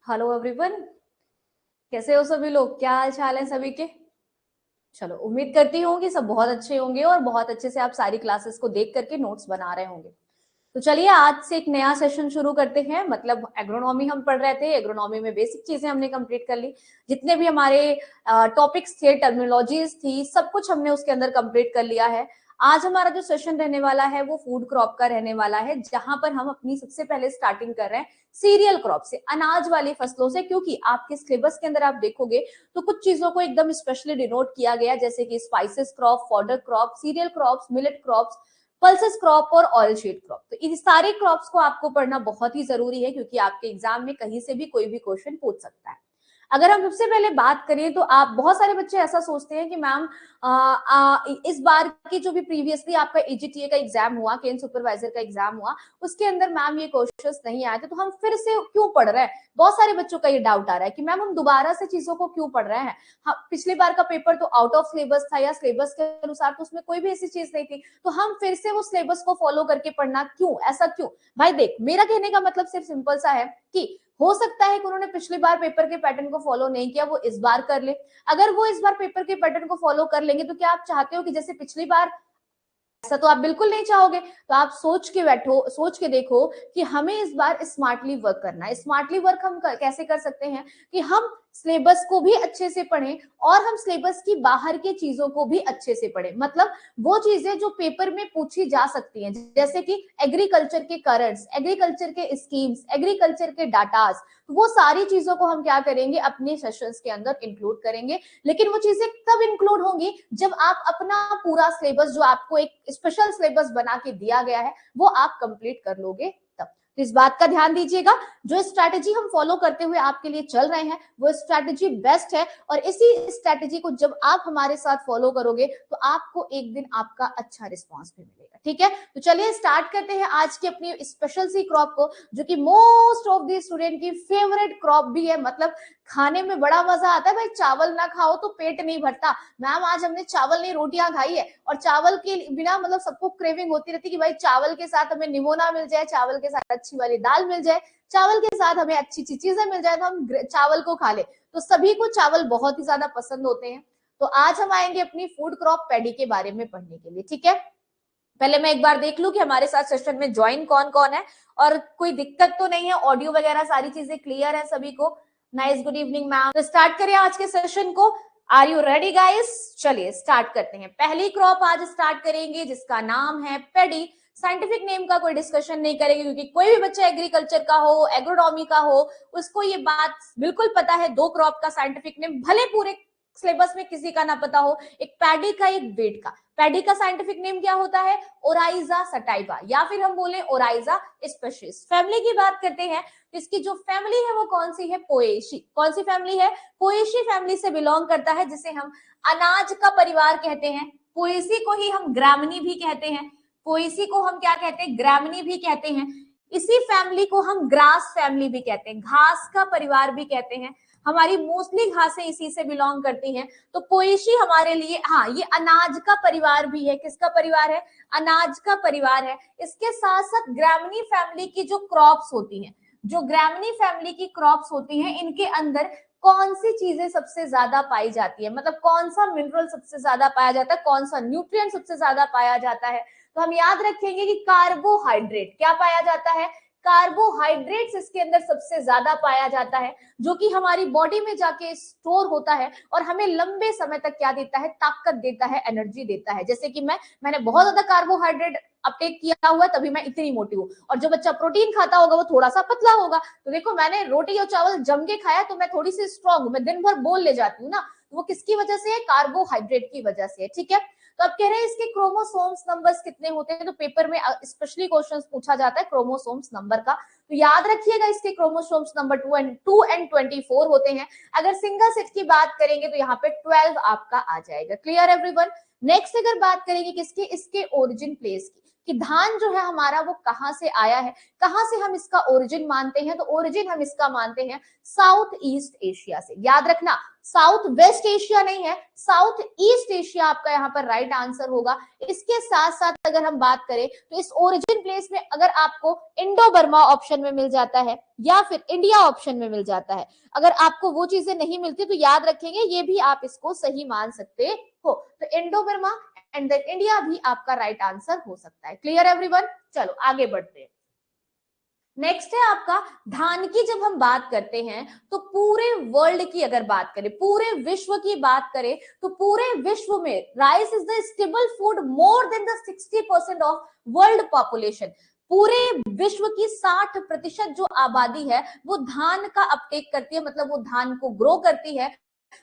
Hello everyone, कैसे हो सभी लोग? क्या हाल चाल है सभी के? चलो, उम्मीद करती हूँ कि सब बहुत अच्छे होंगे और बहुत अच्छे से आप सारी क्लासेस को देख करके नोट्स बना रहे होंगे। तो चलिए आज से एक नया सेशन शुरू करते हैं। मतलब एग्रोनॉमी हम पढ़ रहे थे, एग्रोनॉमी में बेसिक चीजें हमने कंप्लीट कर ली। जितने भी हमारे टॉपिक्स थे, टर्मिनोलॉजीज थी, सब कुछ हमने उसके अंदर कंप्लीट कर लिया है। आज हमारा जो सेशन रहने वाला है वो फूड क्रॉप का रहने वाला है, जहां पर हम अपनी सबसे पहले स्टार्टिंग कर रहे हैं सीरियल क्रॉप से, अनाज वाली फसलों से। क्योंकि आपके सिलेबस के अंदर आप देखोगे तो कुछ चीजों को एकदम स्पेशली डिनोट किया गया, जैसे कि spices crop, fodder crop, cereal crops, millet crops, pulses crop और ऑयल शीट क्रॉप। तो इन सारे क्रॉप्स को आपको पढ़ना बहुत ही जरूरी है, क्योंकि आपके एग्जाम में कहीं से भी कोई भी क्वेश्चन पूछ सकता है। अगर हम सबसे पहले बात करें तो आप बहुत सारे बच्चे ऐसा सोचते हैं कि मैम इस बार की जो भी प्रीवियसली आपका एजीटीए का एग्जाम हुआ, केन सुपरवाइजर का एग्जाम हुआ, उसके अंदर मैम ये क्वेश्चंस नहीं आए थे, तो हम फिर से क्यों पढ़ रहे हैं? बहुत सारे बच्चों का ये डाउट आ रहा है कि मैम हम दोबारा से चीजों को क्यों पढ़ रहे हैं। हाँ, पिछली बार का पेपर तो आउट ऑफ सिलेबस था, या सिलेबस के अनुसार तो उसमें कोई भी ऐसी चीज नहीं थी, तो हम फिर से वो सिलेबस को फॉलो करके पढ़ना क्यों? ऐसा क्यों? भाई देख, मेरा कहने का मतलब सिर्फ सिंपल सा है कि हो सकता है कि उन्होंने पिछली बार पेपर के पैटर्न को फॉलो नहीं किया, वो इस बार कर ले। अगर वो इस बार पेपर के पैटर्न को फॉलो कर लेंगे तो क्या आप चाहते हो कि जैसे पिछली बार? ऐसा तो आप बिल्कुल नहीं चाहोगे। तो आप सोच के बैठो, सोच के देखो कि हमें इस बार स्मार्टली वर्क करना है। स्मार्टली वर्क हम कैसे कर सकते हैं कि हम सिलेबस को भी अच्छे से पढ़ें और हम सिलेबस की बाहर की चीजों को भी अच्छे से पढ़ें। मतलब वो चीजें जो पेपर में पूछी जा सकती हैं, जैसे कि एग्रीकल्चर के करंट्स, एग्रीकल्चर के स्कीम्स, एग्रीकल्चर के डाटास, तो वो सारी चीजों को हम क्या करेंगे, अपने सेशंस के अंदर इंक्लूड करेंगे। लेकिन वो चीजें तब इंक्लूड होंगी जब आप अपना पूरा सिलेबस, जो आपको एक स्पेशल सिलेबस बना के दिया गया है, वो आप कंप्लीट कर लोगे तब। तो इस बात का ध्यान दीजिएगा, जो स्ट्रैटेजी हम फॉलो करते हुए आपके लिए चल रहे हैं वो स्ट्रैटेजी बेस्ट है, और इसी स्ट्रैटेजी को जब आप हमारे साथ फॉलो करोगे तो आपको एक दिन आपका अच्छा रिस्पॉन्स भी मिलेगा। ठीक है, तो चलिए स्टार्ट करते हैं आज की अपनी स्पेशल सी क्रॉप को, जो कि मोस्ट ऑफ द स्टूडेंट की फेवरेट क्रॉप भी है। मतलब खाने में बड़ा मजा आता है भाई, चावल ना खाओ तो पेट नहीं भरता। मैम आज हमने चावल नहीं रोटियां खाई है, और चावल के बिना मतलब सबको क्रेविंग होती रहती है कि भाई चावल के साथ हमें निमोना मिल जाए, चावल के साथ अच्छी वाली दाल मिल जाए, चावल के साथ हमें अच्छी अच्छी चीजें मिल जाए तो हम चावल को खा ले। तो सभी को चावल बहुत ही ज्यादा पसंद होते हैं। तो आज हम आएंगे अपनी फूड क्रॉप पैडी के बारे में पढ़ने के लिए। ठीक है, पहले मैं एक बार देख लूं कि हमारे साथ सेशन में ज्वाइन कौन कौन है, और कोई दिक्कत तो नहीं है, ऑडियो वगैरह सारी चीजें क्लियर है सभी को। Nice, good evening ma'am. तो स्टार्ट करें आज के सेशन को। Are you ready guys? चलिए स्टार्ट करते हैं। पहली क्रॉप आज स्टार्ट करेंगे जिसका नाम है पेडी। साइंटिफिक नेम का कोई डिस्कशन नहीं करेंगे, क्योंकि कोई भी बच्चा एग्रीकल्चर का हो, एग्रोनॉमी का हो, उसको ये बात बिल्कुल पता है दो क्रॉप का साइंटिफिक नेम, भले पूरे सिलेबस में किसी का ना पता हो। एक पैडी का, एक वेट का। पैडी का साइंटिफिक नेम क्या होता है? ओराइजा सटाइवा, या फिर हम बोले ओराइजा स्पेशीज। फैमिली की बात करते हैं, इसकी जो फैमिली है वो कौन सी है? पोएशी। कौन सी फैमिली है? पोएशी फैमिली से बिलोंग करता है, जिसे हम अनाज का परिवार कहते हैं। पोएसी को ही हम ग्रामनी भी कहते हैं। पोएसी को हम क्या कहते हैं? ग्रामनी भी कहते हैं। इसी फैमिली को हम ग्रास फैमिली भी कहते हैं, घास का परिवार भी कहते हैं। हमारी मोस्टली घासें इसी से बिलोंग करती हैं। तो पोएशी हमारे लिए, हाँ, ये अनाज का परिवार भी है। किसका परिवार है? अनाज का परिवार है। इसके साथ साथ ग्रामनी फैमिली की जो क्रॉप्स होती हैं, जो ग्रामनी फैमिली की क्रॉप्स होती हैं, इनके अंदर कौन सी चीजें सबसे ज्यादा पाई जाती है? मतलब कौन सा मिनरल सबसे ज्यादा पाया जाता है, कौन सा न्यूट्रिएंट सबसे ज्यादा पाया जाता है? तो हम याद रखेंगे कि कार्बोहाइड्रेट। क्या पाया जाता है? कार्बोहाइड्रेट्स इसके अंदर सबसे ज्यादा पाया जाता है, जो कि हमारी बॉडी में जाके स्टोर होता है और हमें लंबे समय तक क्या देता है? ताकत देता है, एनर्जी देता है। जैसे कि मैंने बहुत ज्यादा कार्बोहाइड्रेट अपटेक किया हुआ, तभी मैं इतनी मोटी हूँ। और जो बच्चा प्रोटीन खाता होगा वो थोड़ा सा पतला होगा। तो देखो, मैंने रोटी और चावल जम के खाया तो मैं थोड़ी सी स्ट्रांग हूँ, मैं दिन भर बोल ले जाती हूँ ना। तो वो किसकी वजह से है? कार्बोहाइड्रेट की वजह से। ठीक है, तो अब कह रहे हैं इसके क्रोमोसोम्स नंबर्स कितने होते हैं? तो पेपर में स्पेशली क्वेश्चंस पूछा जाता है क्रोमोसोम्स नंबर का। तो याद रखिएगा, इसके क्रोमोसोम्स नंबर 2 एंड 24 होते हैं। अगर सिंगल सेट की बात करेंगे तो यहाँ पे 12 आपका आ जाएगा। Clear everyone? नेक्स्ट अगर बात करेंगे किसकी? इसके ओरिजिन प्लेस की, कि धान जो है हमारा वो कहां से आया है, कहां से हम इसका ओरिजिन मानते हैं, तो ओरिजिन हम इसका मानते हैं साउथ ईस्ट एशिया से। याद रखना, साउथ वेस्ट एशिया नहीं है, साउथ ईस्ट एशिया आपका यहाँ पर राइट आंसर होगा। इसके साथ साथ अगर हम बात करें तो इस ओरिजिन प्लेस में अगर आपको इंडो बर्मा ऑप्शन में मिल जाता है या फिर इंडिया ऑप्शन में मिल जाता है, अगर आपको वो चीजें नहीं मिलती तो याद रखेंगे ये भी आप इसको सही मान सकते हो। तो Indo Burma and then India भी आपका राइट आंसर हो सकता है। Clear everyone? चलो आगे बढ़ते हैं। नेक्स्ट है आपका धान की। जब हम बात करते हैं तो पूरे वर्ल्ड की अगर बात करें, पूरे विश्व की बात करें, तो पूरे विश्व में rice is the stable food more than the 60% of world population. पूरे विश्व की 60% जो आबादी है वो धान का अपटेक करती है, मतलब वो धान को ग्रो करती है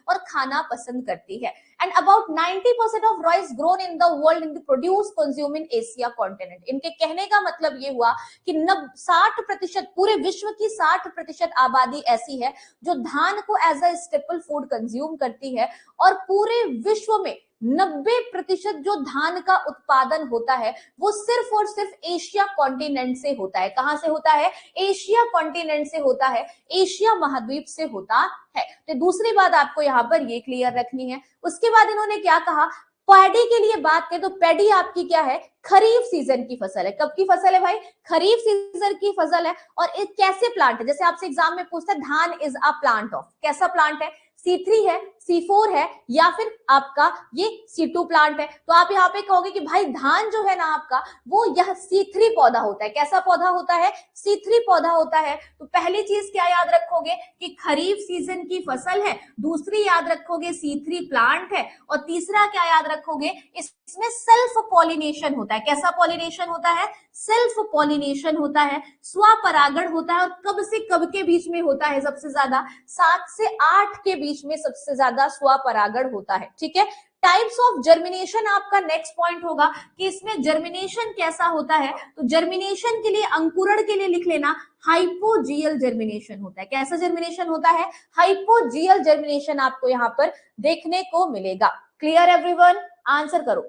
और खाना पसंद करती है। And about 90% of rice grown in the world in produce consume in Asia continent. इनके कहने का मतलब ये हुआ कि 60%, पूरे विश्व की 60% आबादी ऐसी है जो धान को as a staple food consume करती है, और पूरे विश्व में 90% जो धान का उत्पादन होता है वो सिर्फ और सिर्फ एशिया कॉन्टिनेंट से होता है। कहां से होता है? एशिया कॉन्टिनेंट से होता है, एशिया महाद्वीप से होता है। तो दूसरी बात आपको यहाँ पर ये क्लियर रखनी है। उसके बाद इन्होंने क्या कहा, पैडी के लिए बात करें तो पैडी आपकी क्या है? खरीफ सीजन की फसल है। कब की फसल है भाई? खरीफ सीजन की फसल है। और एक कैसे प्लांट है, जैसे आपसे एग्जाम में पूछता है धान इज अ प्लांट ऑफ, कैसा प्लांट है? C3 है, C4 है, या फिर आपका ये C2 प्लांट है। तो आप यहाँ पे कहोगे कि भाई धान जो है ना आपका वो यह C3 पौधा होता है। कैसा पौधा होता है? C3 पौधा होता है। तो पहली चीज क्या याद रखोगे कि खरीफ सीजन की फसल है, दूसरी याद रखोगे C3 प्लांट है, और तीसरा क्या याद रखोगे, इसमें सेल्फ पॉलिनेशन होता है। कैसा पॉलिनेशन होता है? सेल्फ पॉलिनेशन होता है, स्वपरागण होता है। और कब से कब के बीच में होता है? सबसे ज्यादा 7 से 8 के बीच में सबसे ज्यादा स्वपरागण होता है। ठीक है। टाइप्स ऑफ जर्मिनेशन आपका नेक्स्ट पॉइंट होगा कि इसमें जर्मिनेशन कैसा होता है। तो जर्मिनेशन के लिए, अंकुरण के लिए लिख लेना हाइपोजियल जर्मिनेशन होता है। कैसा जर्मिनेशन होता है? हाइपोजियल जर्मिनेशन आपको यहाँ पर देखने को मिलेगा। Clear everyone? आंसर करो।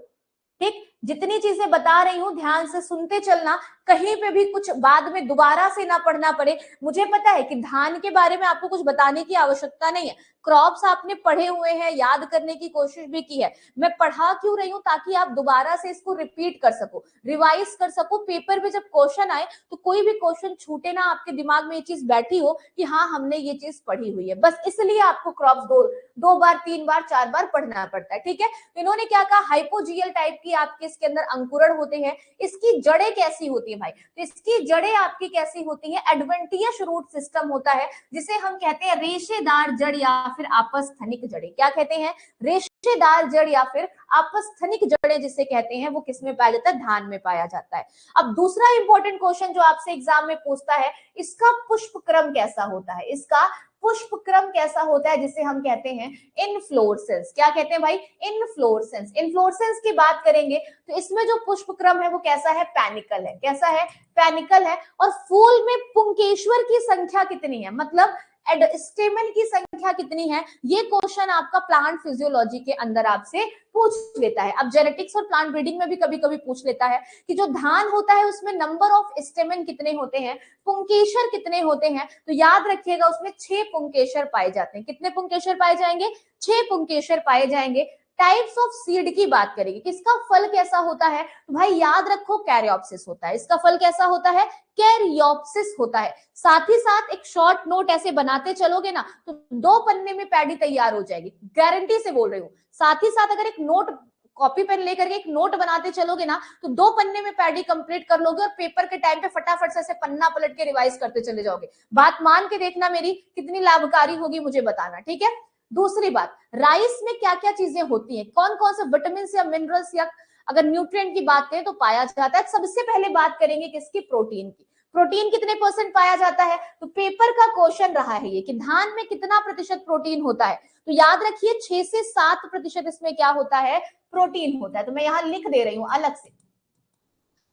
ठीक, जितनी चीजें बता रही हूं ध्यान से सुनते चलना, कहीं पे भी कुछ बाद में दोबारा से ना पढ़ना पड़े। मुझे पता है कि धान के बारे में आपको कुछ बताने की आवश्यकता नहीं है, क्रॉप्स आपने पढ़े हुए हैं, याद करने की कोशिश भी की है। मैं पढ़ा क्यों रही हूं? ताकि आप दोबारा से इसको रिपीट कर सको, रिवाइज कर सको। पेपर में जब क्वेश्चन आए तो कोई भी क्वेश्चन छूटे ना, आपके दिमाग में ये चीज बैठी हो कि हाँ हमने ये चीज पढ़ी हुई है। बस इसलिए आपको क्रॉप्स दो बार, 3 बार, 4 बार पढ़ना पड़ता है। ठीक है। इन्होंने क्या कहा? हाइपोजियल टाइप की आपके इसके अंदर अंकुरण होते हैं। इसकी जड़ें कैसी होती है भाई? तो इसकी जड़ें आपकी कैसी होती है? एडवेंटियस रूट सिस्टम होता है, जिसे हम कहते हैं रेशेदार जड़ या फिर आपस्थनिक जड़ें। क्या कहते हैं? रेशेदार जड़ या फिर आपस्थनिक जड़ें जिसे कहते हैं, वो किसमें पाया जाता है? धान में पाया जाता है। अब दूसरा इंपॉर्टेंट क्वेश्चन जो आपसे एग्जाम में पूछता है, इसका पुष्प क्रम कैसा होता है? इसका पुष्प क्रम कैसा होता है, जिसे हम कहते हैं इनफ्लोरेसेंस। क्या कहते हैं भाई? इनफ्लोरेसेंस। इनफ्लोरेसेंस की बात करेंगे तो इसमें जो पुष्प क्रम है वो कैसा है? पैनिकल है। कैसा है? पैनिकल है। और फूल में पुंकेश्वर की संख्या कितनी है, मतलब स्टेमन की संख्या कितनी है? ये क्वेश्चन आपका प्लांट फिजियोलॉजी के अंदर आपसे पूछ लेता है। अब जेनेटिक्स और प्लांट ब्रीडिंग में भी कभी कभी पूछ लेता है कि जो धान होता है उसमें नंबर ऑफ स्टेमन कितने होते हैं, पुंकेसर कितने होते हैं। तो याद रखिएगा उसमें 6 पुंकेसर पाए जाते हैं। कितने पुंकेसर पाए जाएंगे? 6 पुंकेसर पाए जाएंगे। टाइप्स ऑफ सीड की बात करेंगे, किसका फल कैसा होता है? तो भाई याद रखो कैरियोप्सिस होता है। इसका फल कैसा होता है? कैरियोप्सिस होता है। साथ ही साथ एक शॉर्ट नोट ऐसे बनाते चलोगे ना तो 2 पन्ने में पैडी तैयार हो जाएगी, गारंटी से बोल रही हूँ। साथ ही साथ अगर एक नोट, कॉपी पेन लेकर के एक नोट बनाते चलोगे ना तो 2 पन्ने में पैडी कंप्लीट कर लोगे, और पेपर के टाइम पे फटाफट से पन्ना पलट के रिवाइज करते चले जाओगे। बात मान के देखना मेरी, कितनी लाभकारी होगी मुझे बताना। ठीक है। दूसरी बात, राइस में क्या क्या चीजें होती हैं, कौन कौन से विटामिन या मिनरल्स या अगर न्यूट्रिएंट की बात करें तो पाया जाता है। सबसे पहले बात करेंगे किसकी? प्रोटीन की। प्रोटीन कितने % पाया जाता है? तो पेपर का क्वेश्चन रहा है ये कि धान में कितना प्रतिशत प्रोटीन होता है। तो याद रखिए 6 से 7% इसमें क्या होता है? प्रोटीन होता है। तो मैं यहां लिख दे रही हूं अलग से,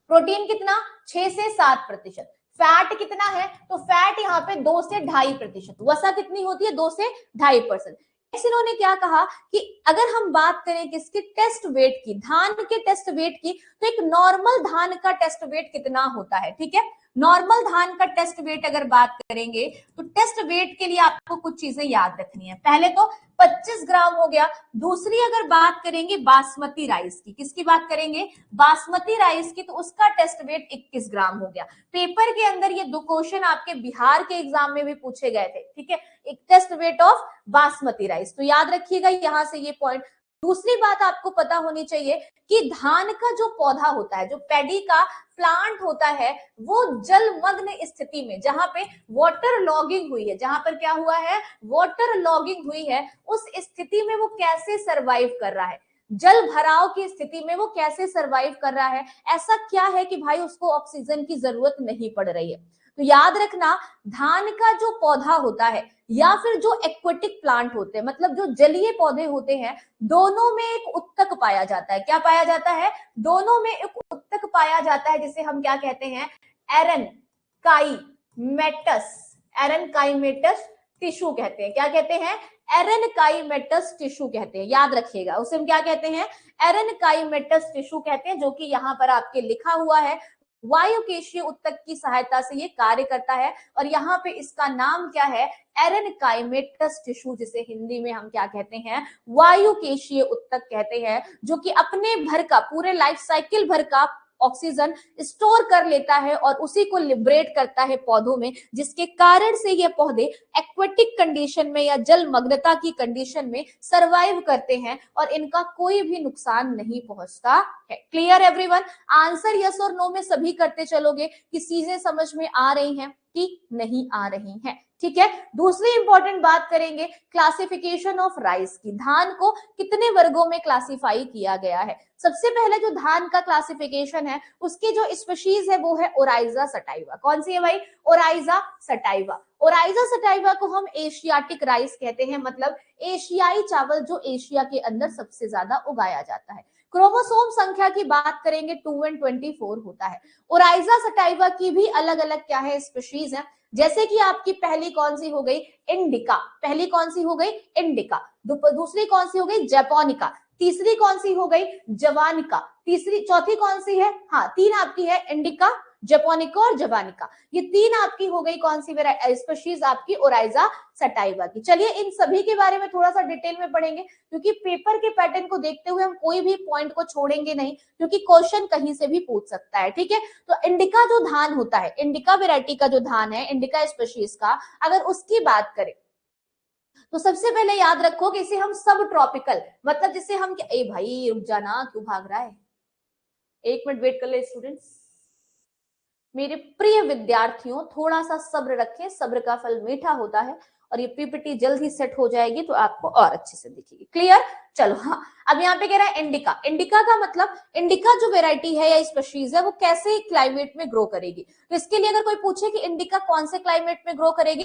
प्रोटीन कितना? 6 से 7%। फैट कितना है? तो फैट यहाँ पे 2 से 2.5%। वसा कितनी होती है? 2 से 2.5%। इन्होंने क्या कहा कि अगर हम बात करें किसकी, टेस्ट वेट की, धान के टेस्ट वेट की, तो एक नॉर्मल धान का टेस्ट वेट कितना होता है, ठीक है। नॉर्मल धान का टेस्ट वेट अगर बात करेंगे तो टेस्ट वेट के लिए आपको कुछ चीजें याद रखनी है। पहले तो 25 ग्राम हो गया। दूसरी अगर बात करेंगे बासमती राइस की, किसकी बात करेंगे, बासमती राइस की, तो उसका टेस्ट वेट 21 ग्राम हो गया। पेपर के अंदर ये 2 क्वेश्चन आपके बिहार के एग्जाम में भी पूछे गए थे, ठीक है, एक test weight of basmati rice, तो याद रखिएगा यहां से ये पॉइंट। दूसरी बात आपको पता होनी चाहिए कि धान का जो पौधा होता है, जो पैडी का प्लांट होता है, वो जलमग्न स्थिति में, जहां पे वाटर लॉगिंग हुई है, जहां पर क्या हुआ है, वाटर लॉगिंग हुई है, उस स्थिति में वो कैसे सरवाइव कर रहा है, जल भराव की स्थिति में वो कैसे सरवाइव कर रहा है। ऐसा क्या है कि भाई उसको ऑक्सीजन की जरूरत नहीं पड़ रही है। तो याद रखना, धान का जो पौधा होता है या फिर जो एक्वेटिक प्लांट होते हैं, मतलब जो जलीय पौधे होते हैं, दोनों में एक उत्तक पाया जाता है। क्या पाया जाता है, दोनों में एक उत्तक पाया जाता है, जिसे हम क्या कहते हैं, एरन काइमेटस, एरन काइमेटस टिश्यू कहते हैं। क्या कहते हैं, एरन काइमेटस टिश्यू कहते हैं, याद रखिएगा, उसे हम क्या कहते हैं, एरन काइमेटस टिश्यू कहते हैं, जो कि यहाँ पर आपके लिखा हुआ है। वायुकेशीय उत्तक की सहायता से ये कार्य करता है, और यहाँ पे इसका नाम क्या है, एरन काइमेटस टिश्यू, जिसे हिंदी में हम क्या कहते हैं, वायुकेशीय उत्तक कहते हैं, जो कि अपने भर का, पूरे लाइफ साइकिल भर का ऑक्सीजन स्टोर कर लेता है और उसी को लिबरेट करता है पौधों में, जिसके कारण से ये पौधे एक्वेटिक कंडीशन में या जलमग्नता की कंडीशन में सरवाइव करते हैं और इनका कोई भी नुकसान नहीं पहुंचता है। Clear everyone? आंसर यस और नो में सभी करते चलोगे कि चीजें समझ में आ रही हैं कि नहीं आ रही हैं, ठीक है। दूसरी इंपॉर्टेंट बात करेंगे क्लासिफिकेशन ऑफ राइस की, धान को कितने वर्गों में क्लासिफाई किया गया है। सबसे पहले जो धान का क्लासिफिकेशन है, उसकी जो स्पीशीज है वो है ओराइजा सटाइवा। कौन सी है भाई, ओराइजा सटाइवा। ओराइजा सटाइवा को हम एशियाटिक राइस कहते हैं, मतलब एशियाई चावल जो एशिया के अंदर सबसे ज्यादा उगाया जाता है। क्रोमोसोम संख्या की बात करेंगे 2 and 24 होता है। ओराइजा सटाइवा की भी अलग अलग क्या है, स्पीशीज है। जैसे कि आपकी पहली कौन सी हो गई, इंडिका, पहली कौन सी हो गई, इंडिका। दूसरी कौन सी हो गई, जैपोनिका। तीसरी कौन सी हो गई, जवानिका। चौथी कौन सी है, हाँ 3 आपकी है, इंडिका, जैपोनिका और जवानिका। ये 3 आपकी हो गई कौन सी स्पीशीज आपकी, ओराइजा सटाइवा की। चलिए इन सभी के बारे में थोड़ा सा डिटेल में पढ़ेंगे, क्योंकि पेपर के पैटर्न को देखते हुए हम कोई भी पॉइंट को छोड़ेंगे नहीं, क्योंकि क्वेश्चन कहीं से भी पूछ सकता है, ठीक है। तो इंडिका जो धान होता है, इंडिका वेराइटी का जो धान है, इंडिका स्पीशीज का, अगर उसकी बात करें तो सबसे पहले याद रखो कि इसे हम सब ट्रॉपिकल, मतलब जिसे हम, ए भाई रुक जाना, क्यों भाग रहा है, 1 मिनट वेट कर ले स्टूडेंट्स। मेरे प्रिय विद्यार्थियों, थोड़ा सा सब्र रखें, सब्र का फल मीठा होता है, और ये पीपीटी जल्द ही सेट हो जाएगी तो आपको और अच्छे से दिखेगी। क्लियर? चलो हाँ, अब यहाँ पे कह रहा है इंडिका। इंडिका का मतलब, इंडिका जो वेराइटी है या स्पीशीज है वो कैसे क्लाइमेट में ग्रो करेगी। तो इसके लिए अगर कोई पूछे कि इंडिका कौन से क्लाइमेट में ग्रो करेगी,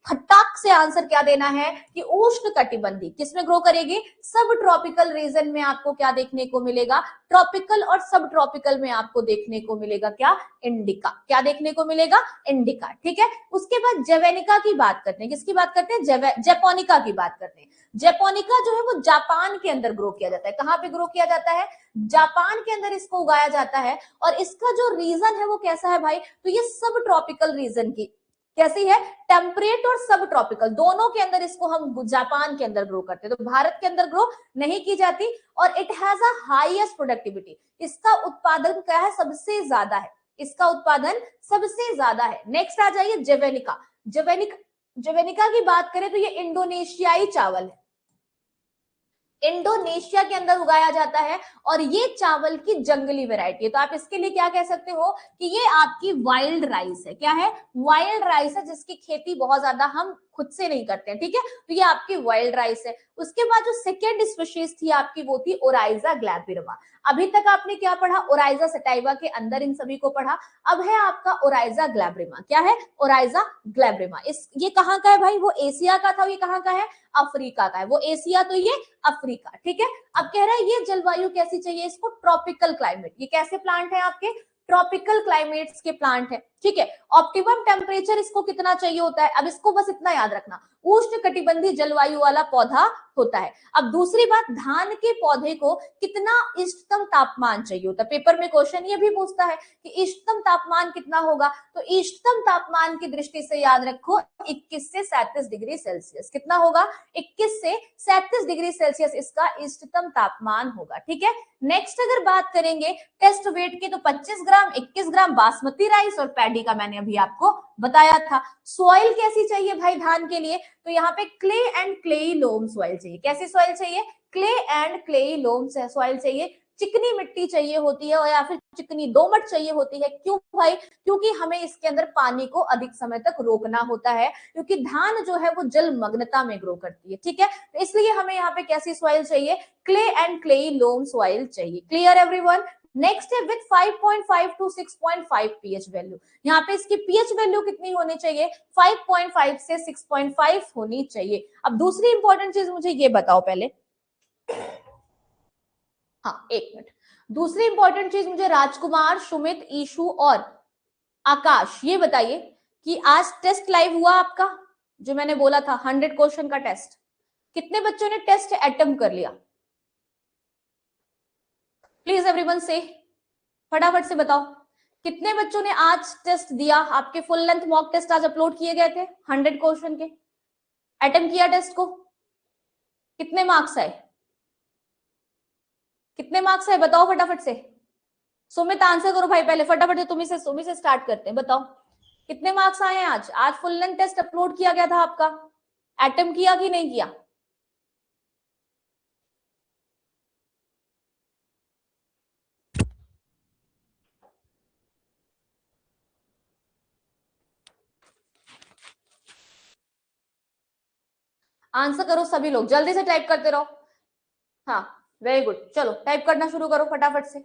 खट्टाक से आंसर क्या देना है कि उष्ण कटिबंधी। किसमें ग्रो करेगी, सब ट्रॉपिकल रीजन में आपको क्या देखने को मिलेगा, ट्रॉपिकल और सब ट्रॉपिकल में आपको देखने को मिलेगा क्या, इंडिका। क्या देखने को मिलेगा, इंडिका, ठीक है। उसके बाद जैवेनिका की बात करते हैं, किसकी बात करते हैं, जैपोनिका की बात करते हैं। जैपोनिका जो है वो जापान के अंदर ग्रो किया जाता है। कहां पे ग्रो किया जाता है, जापान के अंदर इसको उगाया जाता है, और इसका जो रीजन है वो कैसा है भाई, तो ये सब ट्रॉपिकल रीजन की कैसी है, टेम्परेट और सब ट्रॉपिकल दोनों के अंदर इसको हम जापान के अंदर ग्रो करते हैं, तो भारत के अंदर ग्रो नहीं की जाती। और it has a highest productivity, इसका उत्पादन क्या है, सबसे ज्यादा है, इसका उत्पादन सबसे ज्यादा है। नेक्स्ट आ जाइए जैवेनिका। जैवेनिका की बात करें तो ये इंडोनेशियाई चावल है, इंडोनेशिया के अंदर उगाया जाता है, और ये चावल की जंगली वैरायटी है। तो आप इसके लिए क्या कह सकते हो कि ये आपकी वाइल्ड राइस है। क्या है, वाइल्ड राइस है, जिसकी खेती बहुत ज्यादा हम खुद से नहीं करते हैं, ठीक है। तो ये आपकी वाइल्ड राइस है। उसके बाद जो सेकेंड स्पीशीज थी आपकी वो थी ओराइजा ग्लैबिरमा। अभी तक आपने क्या पढ़ा, ओराइजा सटाइवा के अंदर इन सभी को पढ़ा। अब है आपका ओराइजा ग्लैबिरमा। क्या है, ओराइजा ग्लैबिरमा। ये कहाँ का है भाई, वो एशिया का था, ये कहाँ का है, अफ्रीका का है। वो एशिया तो ये अफ्रीका, ठीक है। अब कह रहा है ये जलवायु कैसी चाहिए इसको, ट्रॉपिकल क्लाइमेट। ये कैसे प्लांट है आपके, ट्रॉपिकल क्लाइमेट्स के प्लांट है। ठीक है। ऑप्टिमम टेम्परेचर इसको कितना चाहिए होता है, अब इसको बस इतना याद रखना, उष्ण कटिबंधीय जलवायु वाला पौधा होता है। अब दूसरी बात, धान के पौधे को कितना इष्टतम तापमान चाहिए होता है, पेपर में क्वेश्चन ये भी पूछता है कि इष्टतम तापमान कितना होगा, तो इष्टतम तापमान की दृष्टि से याद रखो 21 से 37 डिग्री सेल्सियस। कितना होगा, 21 से 37 डिग्री सेल्सियस इसका इष्टतम तापमान होगा, ठीक है। नेक्स्ट अगर बात करेंगे टेस्ट वेट की, तो 25 ग्राम 21 ग्राम बासमती राइस और पैडी का मैंने अभी आपको बताया था। सॉइल कैसी चाहिए भाई धान के लिए, तो यहाँ पे clay and clayey loam soil चाहिए। कैसी सॉइल चाहिए, clay and clayey loam soil चाहिए। चिकनी मिट्टी चाहिए होती है और या फिर चिकनी दोमट चाहिए होती है। क्यों भाई, क्योंकि हमें इसके अंदर पानी को अधिक समय तक रोकना होता है, क्योंकि धान जो है वो जलमग्नता में ग्रो करती है, ठीक है। तो इसलिए हमें यहाँ पे कैसी सॉइल चाहिए, clay and clayey loam soil चाहिए। Clear everyone. नेक्स्ट है विथ 5.5 टू 6.5 पीएच वैल्यू। यहाँ पे इसकी पीएच वैल्यू कितनी होनी चाहिए, 5.5 से 6.5 होनी चाहिए। अब दूसरी इंपॉर्टेंट चीज मुझे ये बताओ पहले, हाँ एक मिनट, दूसरी इंपॉर्टेंट चीज मुझे राजकुमार, सुमित, ईशु और आकाश ये बताइए कि आज टेस्ट लाइव हुआ आपका, जो मैंने बोला था 100 क्वेश्चन का टेस्ट, कितने बच्चों ने टेस्ट अटेम्प्ट कर लिया, प्लीज एवरीवन से फटाफट से बताओ कितने बच्चों ने आज टेस्ट दिया। आपके फुल लेंथ मॉक टेस्ट आज अपलोड किए गए थे 100 क्वेश्चन के, अटेम्प्ट किया टेस्ट को, कितने मार्क्स आए, कितने मार्क्स आए बताओ फटाफट से। सुमित आंसर करो भाई पहले फटाफट से, तुम्ही से स्टार्ट करते हैं, बताओ कितने मार्क्स आए हैं आज। आज फुल लेंथ टेस्ट अपलोड किया गया था आपका, अटेम्प्ट किया कि नहीं किया। आंसर करो सभी लोग, जल्दी से टाइप करते रहो। हाँ वेरी गुड, चलो टाइप करना शुरू करो फटाफट से।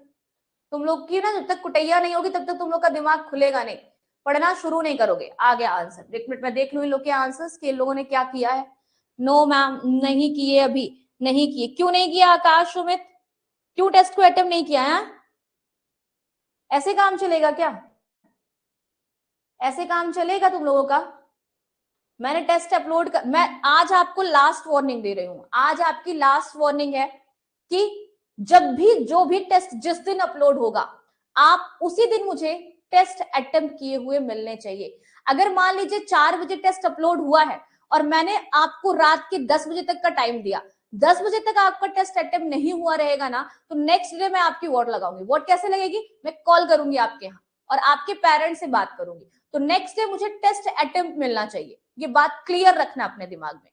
तुम लोग की ना जब तक कुटैया नहीं होगी तब तक तुम लोग का दिमाग खुलेगा नहीं, पढ़ना शुरू नहीं करोगे। आ गया आंसर, एक मिनट में देख लूं इन लोग के आंसर्स कि इन लोगों ने क्या किया है। नो मैम नहीं किए, अभी नहीं किए। क्यों नहीं किया आकाश, सुमित, क्यों टेस्ट को अटेम्प्ट नहीं किया है, ऐसे काम चलेगा क्या, ऐसे काम चलेगा तुम लोगों का। मैंने टेस्ट अपलोड कर, मैं आज आपको लास्ट वार्निंग दे रही हूं, आज आपकी लास्ट वार्निंग है कि जब भी जो भी टेस्ट जिस दिन अपलोड होगा आप उसी दिन मुझे टेस्ट अटेम्प्ट किए हुए मिलने चाहिए। अगर मान लीजिए 4 बजे टेस्ट अपलोड हुआ है और मैंने आपको रात के 10 बजे तक का टाइम दिया, 10 बजे तक आपका टेस्ट अटेम्प्ट नहीं हुआ रहेगा ना, तो नेक्स्ट डे मैं आपकी वोट लगाऊंगी। वोट कैसे लगेगी, मैं कॉल करूंगी आपके यहाँ और आपके पेरेंट्स से बात करूंगी, तो नेक्स्ट डे मुझे टेस्ट अटेम्प्ट मिलना चाहिए। ये बात क्लियर रखना अपने दिमाग में।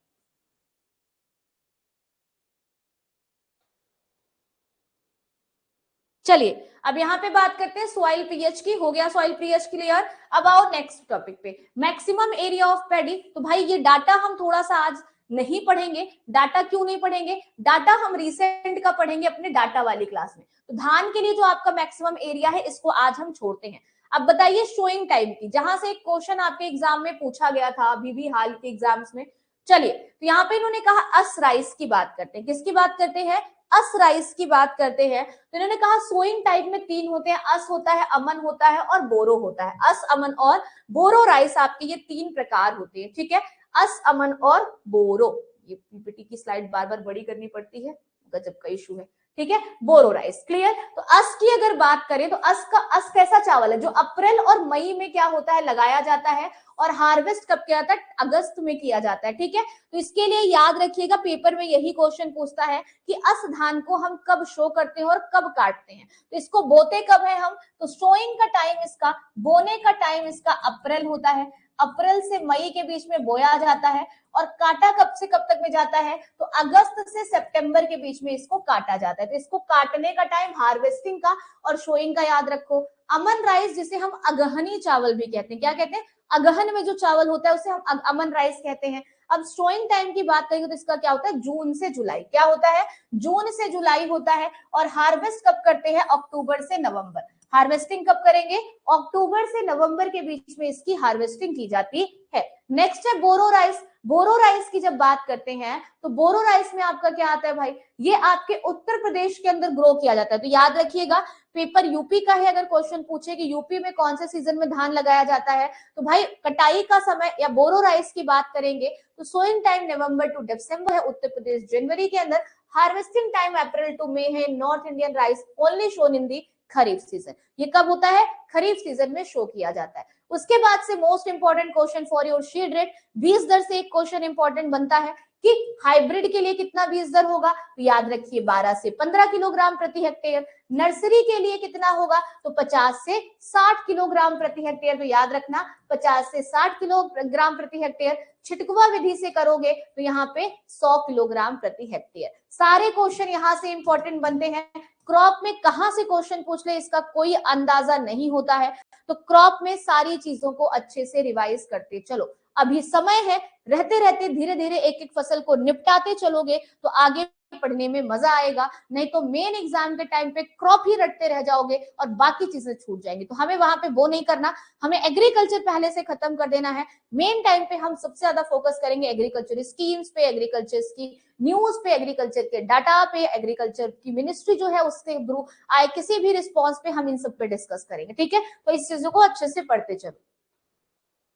चलिए अब यहाँ पे बात करते हैं सॉइल पीएच की, हो गया सॉइल पीएच क्लियर। अब आओ नेक्स्ट टॉपिक पे, मैक्सिमम एरिया ऑफ पैडी। तो भाई ये डाटा हम थोड़ा सा आज नहीं पढ़ेंगे। डाटा क्यों नहीं पढ़ेंगे, डाटा हम रिसेंट का पढ़ेंगे अपने डाटा वाली क्लास में। तो धान के लिए जो आपका मैक्सिमम एरिया है इसको आज हम छोड़ते हैं। अब बताइए शोइंग टाइम की, जहां से एक क्वेश्चन आपके एग्जाम में पूछा गया था अभी भी हाल के एग्जाम्स में। चलिए तो यहाँ पे इन्होंने कहा अस राइस की बात करते हैं, किसकी बात करते हैं, अस राइस की बात करते हैं। तो इन्होंने कहा सोइंग टाइप में 3 होते हैं, अस होता है, अमन होता है और बोरो होता है। अस, अमन और बोरो राइस आपके ये 3 प्रकार होते हैं, ठीक है, अस, अमन और बोरो। ये पीपीटी की स्लाइड बार बार बड़ी करनी पड़ती है, गजब का इशू है, ठीक है। बोरो राइस क्लियर। तो अस की अगर बात करें तो अस कैसा चावल है जो अप्रैल और मई में क्या होता है, लगाया जाता है और हार्वेस्ट कब किया जाता है, अगस्त में किया जाता है, ठीक है। तो इसके लिए याद रखिएगा पेपर में यही क्वेश्चन पूछता है कि अस धान को हम कब शो करते हैं और कब काटते हैं। तो इसको बोते कब है हम, तो सोइंग का टाइम इसका, बोने का टाइम इसका अप्रैल होता है, अप्रैल से मई के बीच में बोया जाता है और काटा कब से कब तक में जाता है, तो अगस्त से सितंबर के बीच में इसको काटा जाता है। तो इसको काटने का टाइम हार्वेस्टिंग का और शोइंग का याद रखो। अमन राइस जिसे हम अगहनी चावल भी कहते हैं, क्या कहते हैं, अगहन में जो चावल होता है उसे हम अमन राइस कहते हैं। अब स्टोइंग टाइम की बात करेंगे तो इसका क्या होता है, जून से जुलाई, क्या होता है, जून से जुलाई होता है और हार्वेस्ट कब करते हैं, अक्टूबर से नवंबर। हार्वेस्टिंग कब करेंगे? अक्टूबर से नवंबर के बीच में इसकी हार्वेस्टिंग की जाती है। नेक्स्ट है बोरो राइस। बोरो राइस की जब बात करते हैं तो बोरो राइस में आपका क्या आता है भाई? ये आपके उत्तर प्रदेश के अंदर ग्रो किया जाता है। तो याद रखिएगा, पेपर यूपी का है, अगर क्वेश्चन पूछे कि यूपी में कौन से सीजन में धान लगाया जाता है, तो भाई कटाई का समय या बोरो राइस की बात करेंगे तो सोइंग टाइम नवंबर टू दिसंबर है उत्तर प्रदेश जनवरी के अंदर, हार्वेस्टिंग टाइम अप्रैल टू मई है। North Indian rice only shown in the kharif season. ये कब होता है? खरीफ सीजन में शो किया जाता है। उसके बाद से most important question for your sheet rate, बीज दर से एक क्वेश्चन इंपॉर्टेंट बनता है कि हाइब्रिड के लिए कितना बीज दर होगा? तो याद रखिए 12 से 15 किलोग्राम प्रति हेक्टेयर। नर्सरी के लिए कितना होगा? तो 50 से 60 किलोग्राम प्रति हेक्टेयर। तो याद रखना 50 से 60 किलोग्राम प्रति हेक्टेयर। छिटकुआ विधि से करोगे तो यहाँ पे 100 किलोग्राम प्रति हेक्टेयर। सारे क्वेश्चन यहाँ से इंपॉर्टेंट बनते हैं। क्रॉप में कहां से क्वेश्चन पूछ ले इसका कोई अंदाजा नहीं होता है, तो क्रॉप में सारी चीजों को अच्छे से रिवाइज करते चलो। अभी समय है, रहते रहते धीरे धीरे एक एक फसल को निपटाते चलोगे तो आगे पढ़ने में मजा आएगा, नहीं तो मेन एग्जाम के टाइम पे क्रॉप ही रटते रह जाओगे और बाकी चीजें छूट जाएंगी। तो हमें वहां पे वो नहीं करना, हमें एग्रीकल्चर पहले से खत्म कर देना है। मेन टाइम पे हम सबसे ज्यादा फोकस करेंगे एग्रीकल्चर स्कीम्स पे, एग्रीकल्चर की न्यूज पे, एग्रीकल्चर के डाटा पे, एग्रीकल्चर की मिनिस्ट्री जो है उसके थ्रू आए किसी भी रिस्पॉन्स पे हम इन सब पे डिस्कस करेंगे। ठीक है, तो इस चीजों को अच्छे से पढ़ते चलो।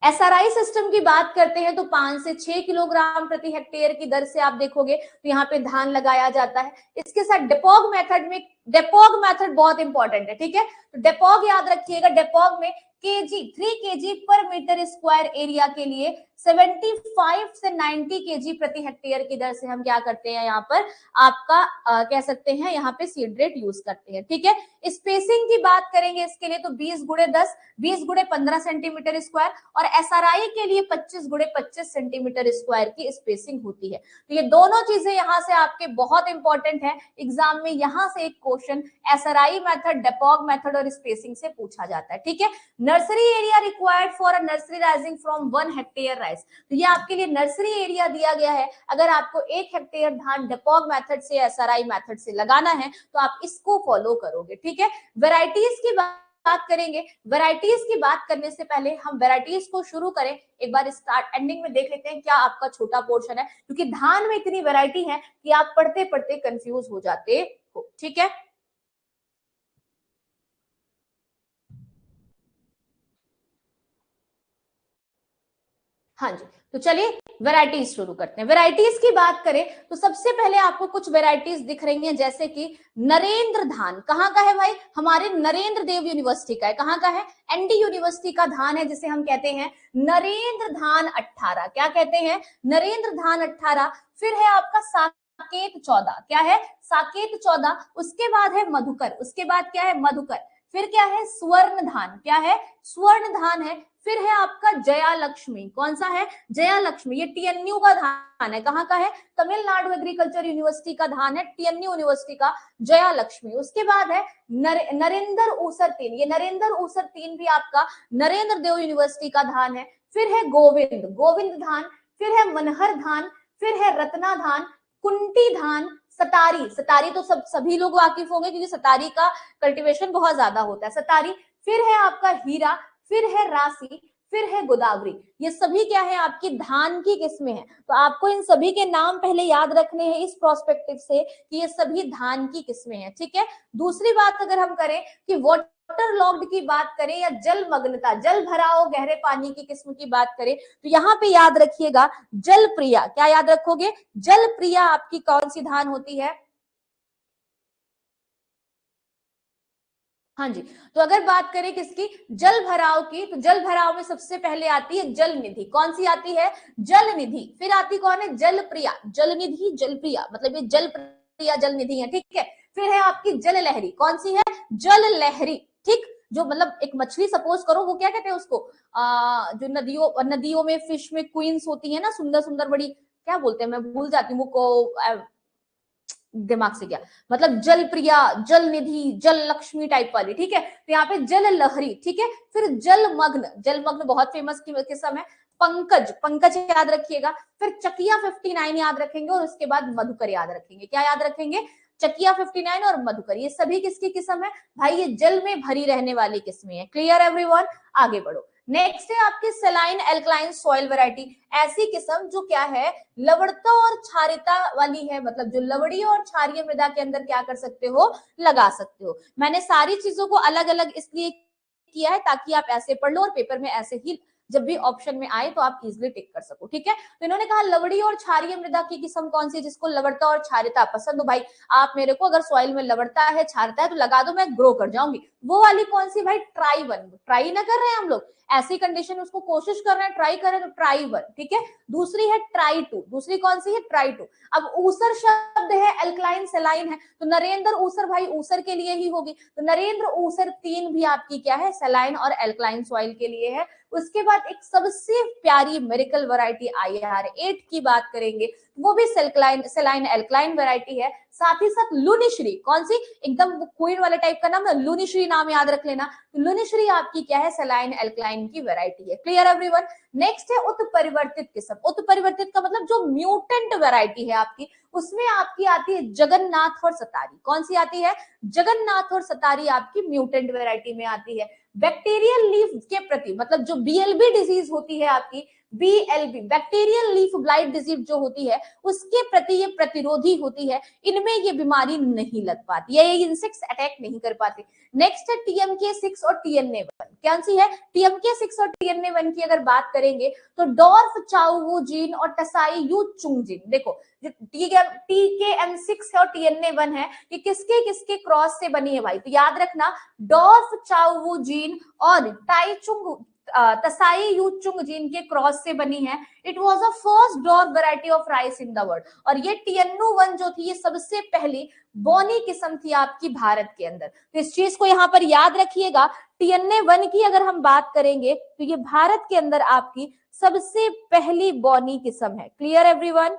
एसआरआई सिस्टम की बात करते हैं तो 5 से 6 किलोग्राम प्रति हेक्टेयर की दर से आप देखोगे तो यहाँ पे धान लगाया जाता है। इसके साथ डेपोग मेथड में, डेपोग मेथड बहुत इंपॉर्टेंट है। ठीक है, तो डेपोग याद रखिएगा, डेपोग में केजी 3 केजी पर मीटर स्क्वायर एरिया के लिए 75 से 90 केजी प्रति हेक्टेयर की दर से हम क्या करते हैं यहाँ पर आपका कह सकते हैं यहाँ पे सीड रेट यूज करते हैं। ठीक है, स्पेसिंग की बात करेंगे इसके लिए तो 20 गुणे 10, 20 गुणे 15 सेंटीमीटर स्क्वायर, और एसआरआई के लिए 25 गुणे 25 सेंटीमीटर स्क्वायर की स्पेसिंग होती है। तो ये दोनों चीजें यहाँ से आपके बहुत इंपॉर्टेंट है। एग्जाम में यहाँ से एक क्वेश्चन एसआरआई मेथड, डेपोग मेथड और स्पेसिंग से पूछा जाता है। ठीक है, nursery area required for a nursery rising from 1 hectare rice, तो ये आपके लिए नर्सरी एरिया दिया गया है। अगर आपको 1 हेक्टेयर धान डेपोग मेथड से एसआरआई मेथड से लगाना है तो आप इसको फॉलो करोगे। ठीक है, वेराइटीज की बात करेंगे। वेराइटीज की बात करने से पहले हम वेराइटीज को शुरू करें, एक बार स्टार्ट एंडिंग में देख लेते हैं क्या आपका छोटा पोर्शन है, क्योंकि धान में इतनी वेराइटी है कि आप पढ़ते पढ़ते कंफ्यूज हो जाते हो। ठीक है, हाँ जी, तो चलिए वेराइटीज शुरू करते हैं। वेराइटीज की बात करें तो सबसे पहले आपको कुछ वेराइटीज दिख रही हैं, जैसे कि नरेंद्र धान। कहाँ का है भाई? हमारे नरेंद्र देव यूनिवर्सिटी का है। कहाँ का है? एनडी यूनिवर्सिटी का धान है, जिसे हम कहते हैं नरेंद्र धान 18। क्या कहते हैं? नरेंद्र धान 18। फिर है आपका साकेत 14। क्या है? साकेत 14। उसके बाद है मधुकर। उसके बाद क्या है? मधुकर। फिर क्या है? स्वर्ण धान। क्या है? स्वर्ण धान है। फिर है आपका जया लक्ष्मी। कौन सा है? जया लक्ष्मी। ये टीएनयू का धान है। कहाँ का है? तमिलनाडु एग्रीकल्चर यूनिवर्सिटी का धान है, टीएनयू यूनिवर्सिटी का जया लक्ष्मी। उसके बाद है नरेंद्र ऊसर 3। ये नरेंद्र ऊसर 3 भी आपका नरेंद्र देव यूनिवर्सिटी का धान है। फिर है गोविंद, गोविंद धान। फिर है मनहर धान। फिर है रत्ना धान, कुंटी धान, सतारी। सतारी तो सभी लोग वाकिफ होंगे क्योंकि सतारी का कल्टीवेशन बहुत ज्यादा होता है, सतारी। फिर है आपका हीरा। फिर है राशि। फिर है गोदावरी। ये सभी क्या है? आपकी धान की किस्में हैं। तो आपको इन सभी के नाम पहले याद रखने हैं इस प्रोस्पेक्टिव से कि ये सभी धान की किस्में हैं। ठीक है, दूसरी बात अगर हम करें कि वाटर लॉग्ड की बात करें या जल मग्नता, जल भराव गहरे पानी की किस्म की बात करें तो यहाँ पे याद रखिएगा जल प्रिया। क्या याद रखोगे? जल प्रिया आपकी कौन सी धान होती है? हाँ जी, तो अगर बात करें किसकी? जल भराव की, तो जल भराव में सबसे पहले आती है जल निधि। कौन सी आती है? जल निधि। फिर आती कौन है? जल प्रिया। जल निधि, जल प्रिया, मतलब ये जल प्रिया जल निधि है। ठीक है, फिर है आपकी जल लहरी। कौन सी है? जल लहरी। ठीक, जो मतलब एक मछली सपोज करो, वो क्या कहते हैं उसको, जो नदियों में फिश में क्वींस होती है ना, सुंदर सुंदर बड़ी, क्या बोलते हैं, मैं भूल जाती हूँ को, दिमाग से गया, मतलब जल प्रिया, जल निधि, जल लक्ष्मी टाइप वाली। ठीक है, तो यहाँ पे जल लहरी। ठीक है, फिर जल मग्न, जल मग्न बहुत फेमस किस्म है। पंकज, पंकज याद रखिएगा। फिर चकिया 59 याद रखेंगे और उसके बाद मधुकर याद रखेंगे। क्या याद रखेंगे? चकिया 59 और मधुकर, ये सभी किसकी किस्म है भाई, ये जल में भरी रहने वाली किस्में हैं। क्लियर एवरीवन, आगे बढ़ो। नेक्स्ट है आपकी सेलाइन एल्कलाइन सॉइल वैरायटी, ऐसी किस्म जो क्या है, लवणता और क्षारीयता वाली है, मतलब जो लवड़ी और क्षारीय मृदा के अंदर क्या कर सकते हो, लगा सकते हो। मैंने सारी चीजों को अलग अलग इसलिए किया है ताकि आप ऐसे पढ़ लो और पेपर में ऐसे ही जब भी ऑप्शन में आए तो आप इजिली टिक कर सको, ठीक है। तो इन्होंने कहा लवड़ी और क्षारीय मृदा की किस्म कौन सी, जिसको लवणता और क्षारीयता पसंद हो। भाई आप मेरे को अगर सॉइल में लवणता है क्षारीयता है तो लगा दो, मैं ग्रो कर जाऊंगी। वो वाली कौन सी भाई, ट्राई वन। ट्राई ना कर रहे हैं हम लोग, ऐसी कंडीशन उसको कोशिश कर रहे हैं, ट्राई कर रहे हैं, तो ट्राई वन, ठीक है। दूसरी है ट्राई टू, दूसरी कौन सी है, ट्राई टू। अब ऊसर शब्द है, एल्कलाइन सेलाइन है, तो नरेंद्र ऊसर भाई ऊसर के लिए ही होगी, तो नरेंद्र ऊसर 3 भी आपकी क्या है, सेलाइन और एल्कलाइन सॉइल के लिए है। उसके बाद एक सबसे प्यारी मेरिकल वैरायटी IR8 की बात करेंगे, वो भी सेलाइन एल्कलाइन वैरायटी है। साथ ही साथ लुनिश्री, कौन सी, एकदम क्वीन वाले टाइप का नाम है, लुनिश्री नाम याद रख लेना। तो लुनिश्री आपकी क्या है, सेलाइन एल्कलाइन की वैरायटी है। Clear everyone. नेक्स्ट है उत्परिवर्तित किस्म। उत्परिवर्तित का मतलब जो म्यूटेंट वैरायटी है आपकी, उसमें आपकी आती है जगन्नाथ और सतारी। कौन सी आती है, जगन्नाथ और सतारी आपकी म्यूटेंट वैरायटी में आती है। बैक्टीरियल लीफ के प्रति, मतलब जो BLB डिजीज होती है आपकी, BLB bacterial leaf blight disease जो होती है, उसके प्रति ये प्रतिरोधी होती है, इनमें ये बीमारी नहीं लग पाती, ये इंसेक्ट्स अटैक नहीं कर पाते। नेक्स्ट है TMK6 और TNA1, कौन सी है, TMK6 और TNA1 की अगर बात करेंगे तो डॉर्फ चाउ जीन और टसाई यू चुंग जीन। देखो TKM6 है और TNA1 है, ये किसके किसके क्रॉस से बनी है भाई, तो याद रखना डॉर्फ चाउ जीन और टाइचुंग तसाई यू चुंग जीन के क्रॉस से बनी है। It was a first dwarf variety of rice in the world, और ये TNO1 जो थी ये सबसे पहली बोनी किस्म थी आपकी भारत के अंदर। तो इस चीज को यहाँ पर याद रखिएगा, TNA1 की अगर हम बात करेंगे तो ये भारत के अंदर आपकी सबसे पहली बोनी किस्म है। क्लियर एवरीवन,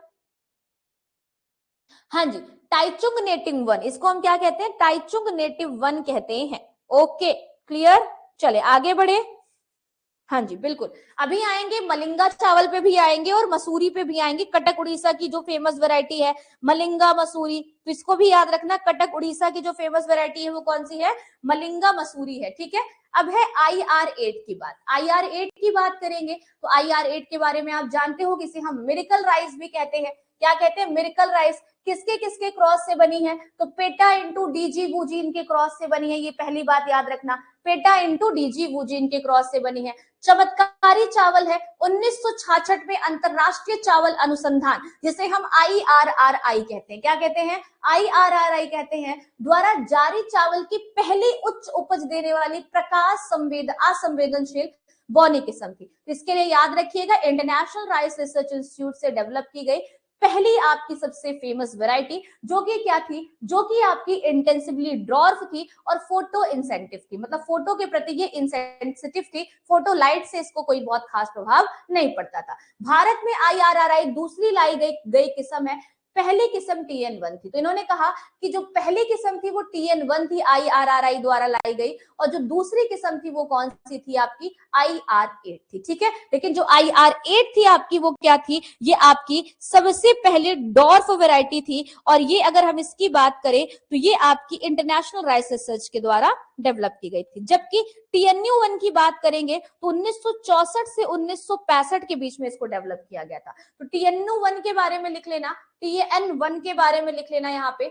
हाँ जी। टाइचुंग नेटिव 1, इसको हम क्या कहते हैं, टाइचुंग नेटिव 1 कहते हैं। ओके क्लियर, चले आगे बढ़े। हाँ जी बिल्कुल, अभी आएंगे मलिंगा चावल पे भी आएंगे और मसूरी पे भी आएंगे। कटक उड़ीसा की जो फेमस वैरायटी है मलिंगा मसूरी, तो इसको भी याद रखना। कटक उड़ीसा की जो फेमस वैरायटी है वो कौन सी है, मलिंगा मसूरी है, ठीक है। अब है IR8 की बात। IR8 की बात करेंगे तो IR8 के बारे में आप जानते हो कि इसे हम मिरेकल राइस भी कहते हैं। क्या कहते हैं, मिरेकल राइस। किसके किसके क्रॉस से बनी है, तो पेटा इंटू डीजी वूजीन के क्रॉस से बनी है, ये पहली बात याद रखना। पेटा इंटू डीजी वूजीन के क्रॉस से बनी है। चमत्कारी चावल है 1966 में अंतरराष्ट्रीय चावल अनुसंधान, जिसे हम IRRI कहते हैं, क्या कहते हैं, IRRI कहते हैं, द्वारा जारी चावल की पहली उच्च उपज देने वाली प्रकाश असंवेदनशील बोनी किस्म थी। इसके लिए याद रखिएगा इंटरनेशनल राइस रिसर्च इंस्टीट्यूट से डेवलप की गई पहली आपकी सबसे फेमस वैरायटी, जो कि क्या थी, जो कि आपकी इंटेंसिवली ड्वार्फ थी और फोटो इंसेंटिव थी, मतलब फोटो के प्रति ये इंसेंसिटिव थी, फोटो लाइट से इसको कोई बहुत खास प्रभाव नहीं पड़ता था। भारत में IRRI दूसरी लाई गई किस्म है, पहली किस्म TN1 थी। तो इन्होंने कहा कि जो पहली किस्म थी वो TN1 थी, IRRI द्वारा लाई गई, और जो दूसरी किस्म थी वो कौन सी थी आपकी, IR8 थी, ठीक है। लेकिन जो IR8 थी आपकी वो क्या थी, ये आपकी सबसे पहले डॉर्फ वैरायटी थी, और ये अगर हम इसकी बात करें तो ये आपकी इंटरनेशनल राइस रिसर्च के द्वारा डेवलप की गई थी। जबकि TNU1 की बात करेंगे तो 1964 से 1965 के बीच में इसको डेवलप किया गया था। तो TNU1 के बारे में लिख लेना, TN1 के बारे में लिख लेना। यहाँ पे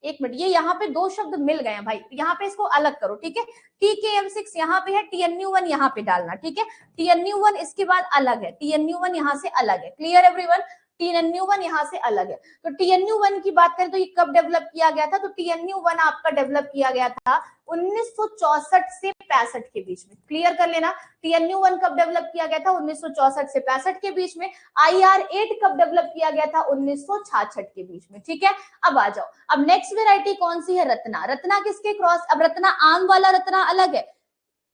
एक मिनट, ये यहाँ पे दो शब्द मिल गए हैं भाई, यहाँ पे इसको अलग करो, ठीक है। TKM6 यहाँ पे है, TNU1 यहाँ पे डालना, ठीक है। TNU1 इसके बाद अलग है, TNU1 यहाँ से अलग है। क्लियर एवरीवन, TNU1 यहाँ से अलग है। तो TNU1 की बात करें तो ये कब डेवलप किया गया था, तो TNU1 आपका डेवलप किया गया था 1964 से 65 के बीच में। क्लियर कर लेना, TNU1 कब डेवलप किया गया था, 1964 से 65 के बीच में। IR8 कब डेवलप किया गया था, 1966 के बीच में, ठीक है। अब आ जाओ, अब नेक्स्ट वेराइटी कौन सी है, रत्ना। रत्ना किसके क्रॉस, अब रत्ना आम वाला रत्ना अलग है,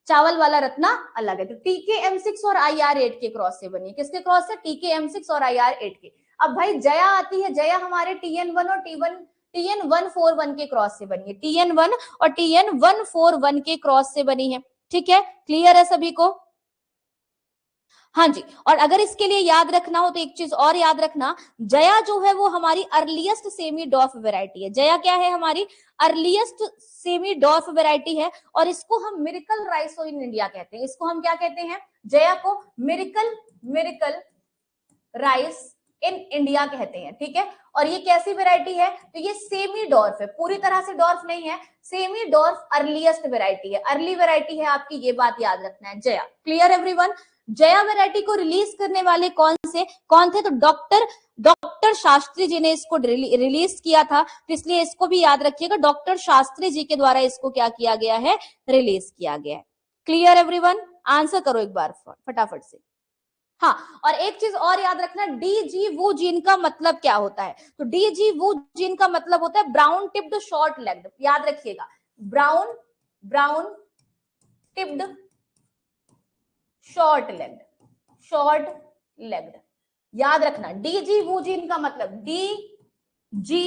चावल वाला रत्ना अलग है। तो TKM6 और IR8 के क्रॉस से बनी, किसके क्रॉस से, TKM6 और IR8 के। अब भाई जया आती है, जया हमारे TN1 और TN141 के क्रॉस से बनी है, TN1 और TN141 के क्रॉस से बनी है, ठीक है। क्लियर है सभी को, हाँ जी, और अगर इसके लिए याद रखना हो तो एक चीज और याद रखना, जया जो है वो हमारी अर्लीस्ट सेमी डॉर्फ वेराइटी है। जया क्या है? हमारी अर्लीस्ट सेमी डॉर्फ वेराइटी है, और इसको हम मिरेकल राइस इन इंडिया कहते हैं। इसको हम क्या कहते हैं? जया को मिरेकल राइस इन इंडिया कहते हैं, ठीक है। और ये कैसी वेराइटी है? तो ये सेमी डॉर्फ है, पूरी तरह से डॉर्फ नहीं है, सेमी डॉर्फ अर्लीस्ट वेराइटी है, अर्ली वेराइटी है आपकी, ये बात याद रखना है। Jaya, clear everyone? Jaya variety को रिलीज करने वाले कौन थे? तो डॉक्टर शास्त्री जी ने इसको रिलीज किया था, तो इसलिए इसको भी याद रखिएगा, डॉक्टर शास्त्री जी के द्वारा इसको क्या किया गया है? रिलीज किया गया है। Clear everyone? आंसर करो एक बार फटाफट से। हाँ, और एक चीज और याद रखना, डीजी वू जीन का मतलब क्या होता है? तो डीजी वू जीन का मतलब होता है ब्राउन टिप्ड शॉर्ट लेग्ड। याद रखिएगा, ब्राउन टिप्ड शॉर्ट लेग्ड। याद रखना, डीजी वू जीन का मतलब, डीजी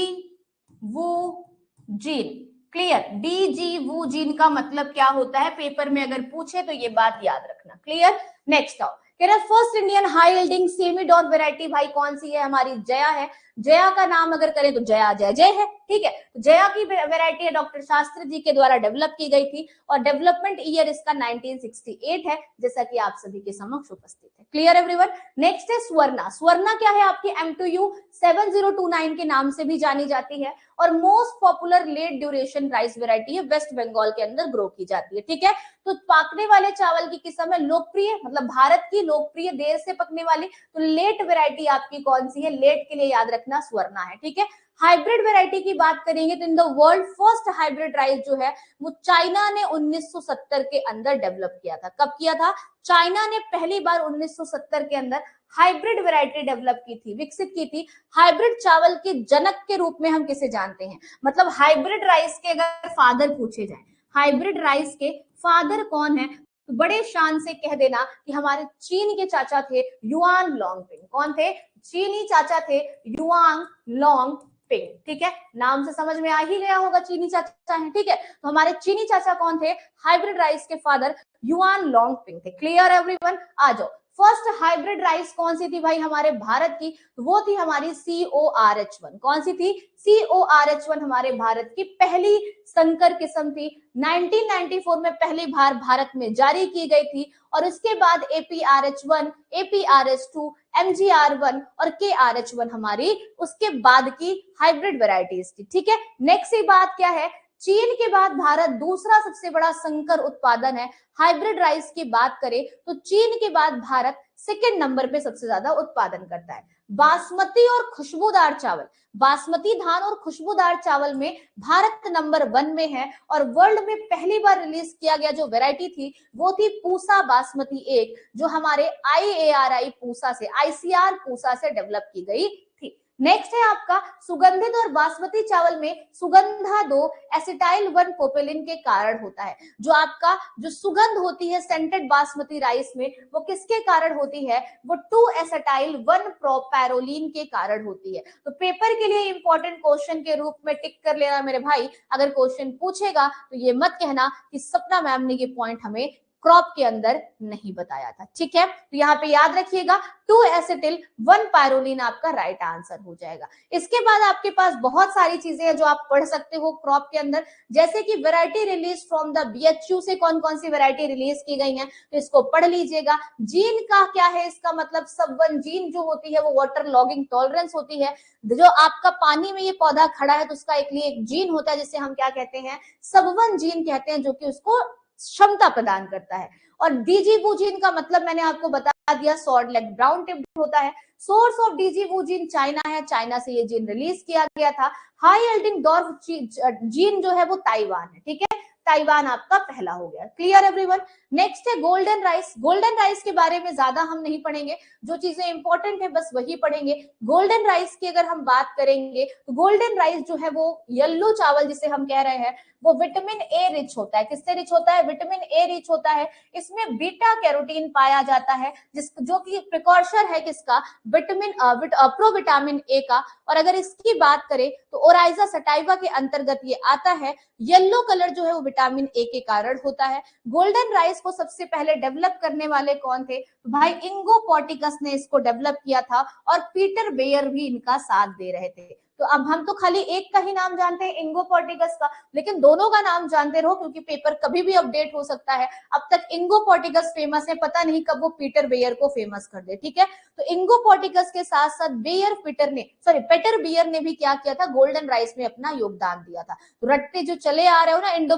वू जीन, क्लियर? डीजी वू जीन का मतलब क्या होता है? पेपर में अगर पूछे तो ये बात याद रखना, क्लियर? नेक्स्ट आओ, first Indian high yielding semi dwarf variety भाई कौन सी है? हमारी जया है। जया का नाम अगर करें तो जया जय है, ठीक है। जया की वेराइटी है, डॉक्टर शास्त्री जी के द्वारा डेवलप की गई थी, और डेवलपमेंट ईयर इसका 1968 है, जैसा कि आप सभी के समक्ष उपस्थित है। Clear everyone? नेक्स्ट है स्वर्णा। स्वर्णा क्या है? आपकी M2U 7029 के नाम से भी जानी जाती है, और most popular late duration rice variety है, वेस्ट बंगाल के अंदर ग्रो की जाती है, ठीक है। तो पाकने वाले चावल की किस्म है, लोकप्रिय, मतलब भारत की लोकप्रिय देर से पकने वाली, तो लेट वेराइटी आपकी कौन सी है? लेट के लिए याद रखना स्वर्णा है, ठीक है। हाइब्रिड वेराइटी की बात करेंगे तो in the world first hybrid rice जो है वो चाइना ने 1970 के अंदर डेवलप किया था। कब किया था? चाइना ने पहली बार 1970 के अंदर हाइब्रिड वेराइटी डेवलप की थी, विकसित की थी। हाइब्रिड चावल के जनक के रूप में हम किसे जानते हैं? मतलब हाइब्रिड राइस के अगर फादर पूछे जाए, हाइब्रिड राइस के फादर कौन है, तो बड़े शान से कह देना कि हमारे चीन के चाचा थे युआन लॉन्गपिंग। कौन थे? चीनी चाचा थे युआन लॉन्गपिंग, ठीक है। नाम से समझ में आ ही गया होगा, चीनी चाचा है, ठीक है। तो हमारे चीनी चाचा कौन थे? हाइब्रिड राइस के फादर युआन लॉन्गपिंग थे। Clear everyone? आ जाओ, फर्स्ट हाइब्रिड राइस कौन सी थी भाई हमारे भारत की? तो वो थी हमारी CORH1। कौन सी थी? CORH1 हमारे भारत की पहली संकर किस्म थी। 1994 में पहली बार भारत में जारी की गई थी, और उसके बाद APRH1, APRH2, MGR1 और KRH1 हमारी उसके बाद की हाइब्रिड वेराइटीज थी, ठीक है। नेक्स्ट बात क्या है? चीन के बाद भारत दूसरा सबसे बड़ा संकर उत्पादन है। हाइब्रिड राइस की बात करें तो चीन के बाद भारत सेकेंड नंबर पे सबसे ज्यादा उत्पादन करता है। बासमती और खुशबूदार चावल, बासमती धान और खुशबूदार चावल में भारत नंबर 1 में है, और वर्ल्ड में पहली बार रिलीज किया गया जो वेराइटी थी वो थी पूसा बासमती 1, जो हमारे IARI पूसा से, ICR पूसा से डेवलप की गई थी। नेक्स्ट है आपका सुगंधित और बासमती चावल में सुगंधा 2 एसिटाइल 1 प्रोपेलिन के कारण होता है। जो आपका जो सुगंध होती है सेंटेड बासमती राइस में, वो किसके कारण होती है? वो 2 एसिटाइल 1 प्रोपैरोलिन के कारण होती है। तो पेपर के लिए इंपॉर्टेंट क्वेश्चन के रूप में टिक कर लेना मेरे भाई। अगर क्वेश्चन पूछेगा तो ये मत कहना कि सपना मैम ने ये पॉइंट हमें क्रॉप के अंदर नहीं बताया था, ठीक है। तो यहाँ पे याद रखिएगा 2 एसिटिल 1 पायरोलिन आपका राइट आंसर हो जाएगा। इसके बाद आपके पास बहुत सारी चीजें हैं जो आप पढ़ सकते हो क्रॉप के अंदर, जैसे कि variety release from the BHU से कौन कौन सी वैरायटी रिलीज की गई है, तो इसको पढ़ लीजिएगा। जीन का क्या है? इसका मतलब सब1 जीन जो होती है वो वाटर लॉगिंग टॉलरेंस होती है। जो आपका पानी में ये पौधा खड़ा है तो उसका एक लिए एक जीन होता है जिसे हम क्या कहते हैं? सब1 जीन कहते हैं, जो कि उसको क्षमता प्रदान करता है। और डीजीवू जीन का मतलब मैंने आपको बता दिया, सॉर्ड लेग ब्राउन टिप्ड होता है। सोर्स ऑफ डीजीवू जीन चाइना है, चाइना से ये जीन रिलीज किया गया था। हाई यील्डिंग डॉर्फ जीन जो है वो ताइवान है, ठीक है। ताइवान आपका पहला हो गया। Clear everyone? नेक्स्ट है गोल्डन राइस। गोल्डन राइस के बारे में ज्यादा हम नहीं पढ़ेंगे, जो चीजें इंपॉर्टेंट है बस वही पढ़ेंगे। गोल्डन राइस की अगर हम बात करेंगे तो गोल्डन राइस जो है वो येलो चावल जिसे हम कह रहे हैं, वो विटामिन ए रिच होता है। किससे रिच होता है? विटामिन ए रिच होता है। इसमें बीटा कैरोटीन पाया जाता है, जो कि प्रिकॉर्सर है किसका? विटामिन प्रोविटामिन ए का। और अगर इसकी बात करें तो ओराइजा सटाइवा के अंतर्गत ये आता है। येलो कलर जो है वो विटामिन ए के कारण होता है। गोल्डन राइस को सबसे पहले डेवलप करने वाले कौन थे? भाई इंगो पोर्टिकस ने इसको डेवलप किया था और पीटर बेयर भी इनका साथ दे रहे थे। तो अब हम तो खाली एक का ही नाम जानते हैं, इंगो पोर्टिकस का, लेकिन दोनों का नाम जानते रहो क्योंकि पेपर कभी भी अपडेट हो सकता है। अब तक इंगो पोर्टिकस फेमस है, पता नहीं कब वो पीटर बेयर को फेमस कर दे, ठीक है। तो इंगो पोर्टिकस के साथ साथ पेटर बेयर ने भी क्या किया था? गोल्डन राइस में अपना योगदान दिया था। तो रट्टे जो चले आ रहे हो ना, इंडो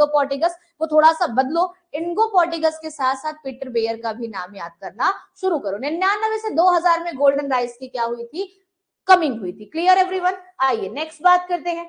पोर्टिकस, वो थोड़ा सा बदलो, इंगो पोर्टिकस के साथ साथ पीटर बेयर का भी नाम याद करना शुरू करो। 99 से 2000 में गोल्डन राइस की क्या हुई थी? कमिंग हुई थी। Clear everyone? आइए नेक्स्ट बात करते हैं।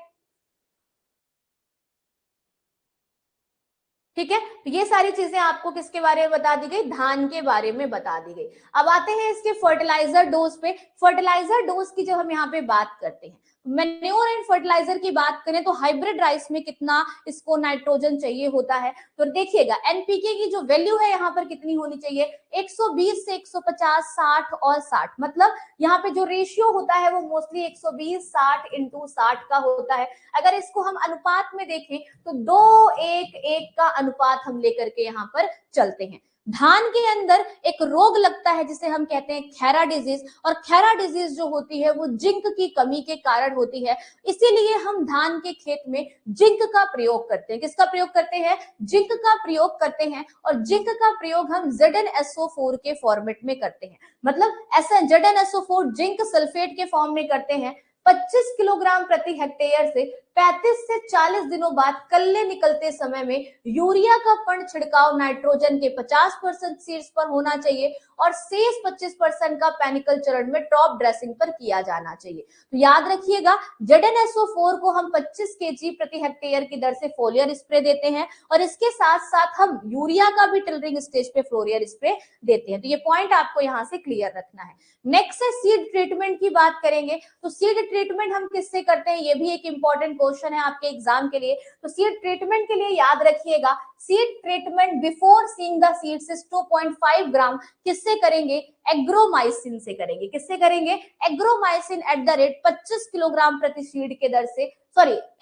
ठीक है, तो ये सारी चीजें आपको किसके बारे में बता दी गई? धान के बारे में बता दी गई। अब आते हैं इसके फर्टिलाइजर डोज पे। फर्टिलाइजर डोज की जब हम यहाँ पे बात करते हैं, मैन्योर एंड फर्टिलाइजर की बात करें तो हाइब्रिड राइस में कितना इसको नाइट्रोजन चाहिए होता है? तो देखिएगा एनपीके की जो वैल्यू है यहाँ पर कितनी होनी चाहिए? 120 से 150, 60 और 60। मतलब यहाँ पे जो रेशियो होता है वो मोस्टली 120 60 इंटू 60 का होता है। अगर इसको हम अनुपात में देखें तो 2:1:1 का अनुपात हम लेकर के यहाँ पर चलते हैं। धान के अंदर एक रोग लगता है जिसे हम कहते हैं खैरा डिजीज, और खैरा डिजीज जो होती है वो जिंक की कमी के कारण होती है। इसीलिए हम धान के खेत में जिंक का प्रयोग करते हैं। किसका प्रयोग करते हैं? जिंक का प्रयोग करते हैं। और जिंक का प्रयोग हम ZnSO4 के फॉर्मेट में करते हैं। मतलब ऐसा ZnSO4 जिंक सल्फेट के फॉर्म में करते हैं। 25 किलोग्राम प्रति हेक्टेयर से 35 से 40 दिनों बाद कल्ले निकलते समय में यूरिया का पर्ण छिड़काव नाइट्रोजन के 50% सीड्स पर होना चाहिए और शेष 25% का पैनिकल चरण में टॉप ड्रेसिंग पर किया जाना चाहिए। तो याद रखिएगा, ZnSO4 को हम 25 kg प्रति हेक्टेयर की दर से फोलियर स्प्रे देते हैं और इसके साथ साथ हम यूरिया का भी टिलरिंग स्टेज पे फ्लोरियर स्प्रे देते हैं। तो ये पॉइंट आपको यहाँ से क्लियर रखना है। नेक्स्ट है सीड ट्रीटमेंट की बात करेंगे। तो सीड ट्रीटमेंट हम किससे करते हैं? ये भी एक इंपॉर्टेंट क्वेश्चन है आपके एग्जाम के लिए। तो सीड ट्रीटमेंट के लिए याद रखिएगा, seed treatment before seeing the seeds is 2.5 ग्राम किससे करेंगे? एग्रोमाइसिन से करेंगे। किससे करेंगे? एग्रोमाइसिन एट द रेट 25 किलोग्राम प्रति सीड के दर से,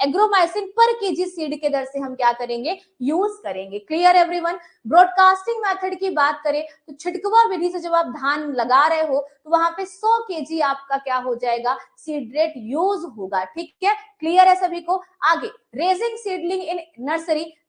एग्रोमाइसिन पर केजी सीड के दर से हम क्या करेंगे? यूज करेंगे। Clear everyone? ब्रॉडकास्टिंग मेथड की बात करें तो छिटकवा विधि से जब आप धान लगा रहे हो तो वहां पे 100 kg आपका क्या हो जाएगा? सीड रेट यूज होगा। ठीक है, क्लियर है सभी को? आगे रेजिंग सीडलिंग इन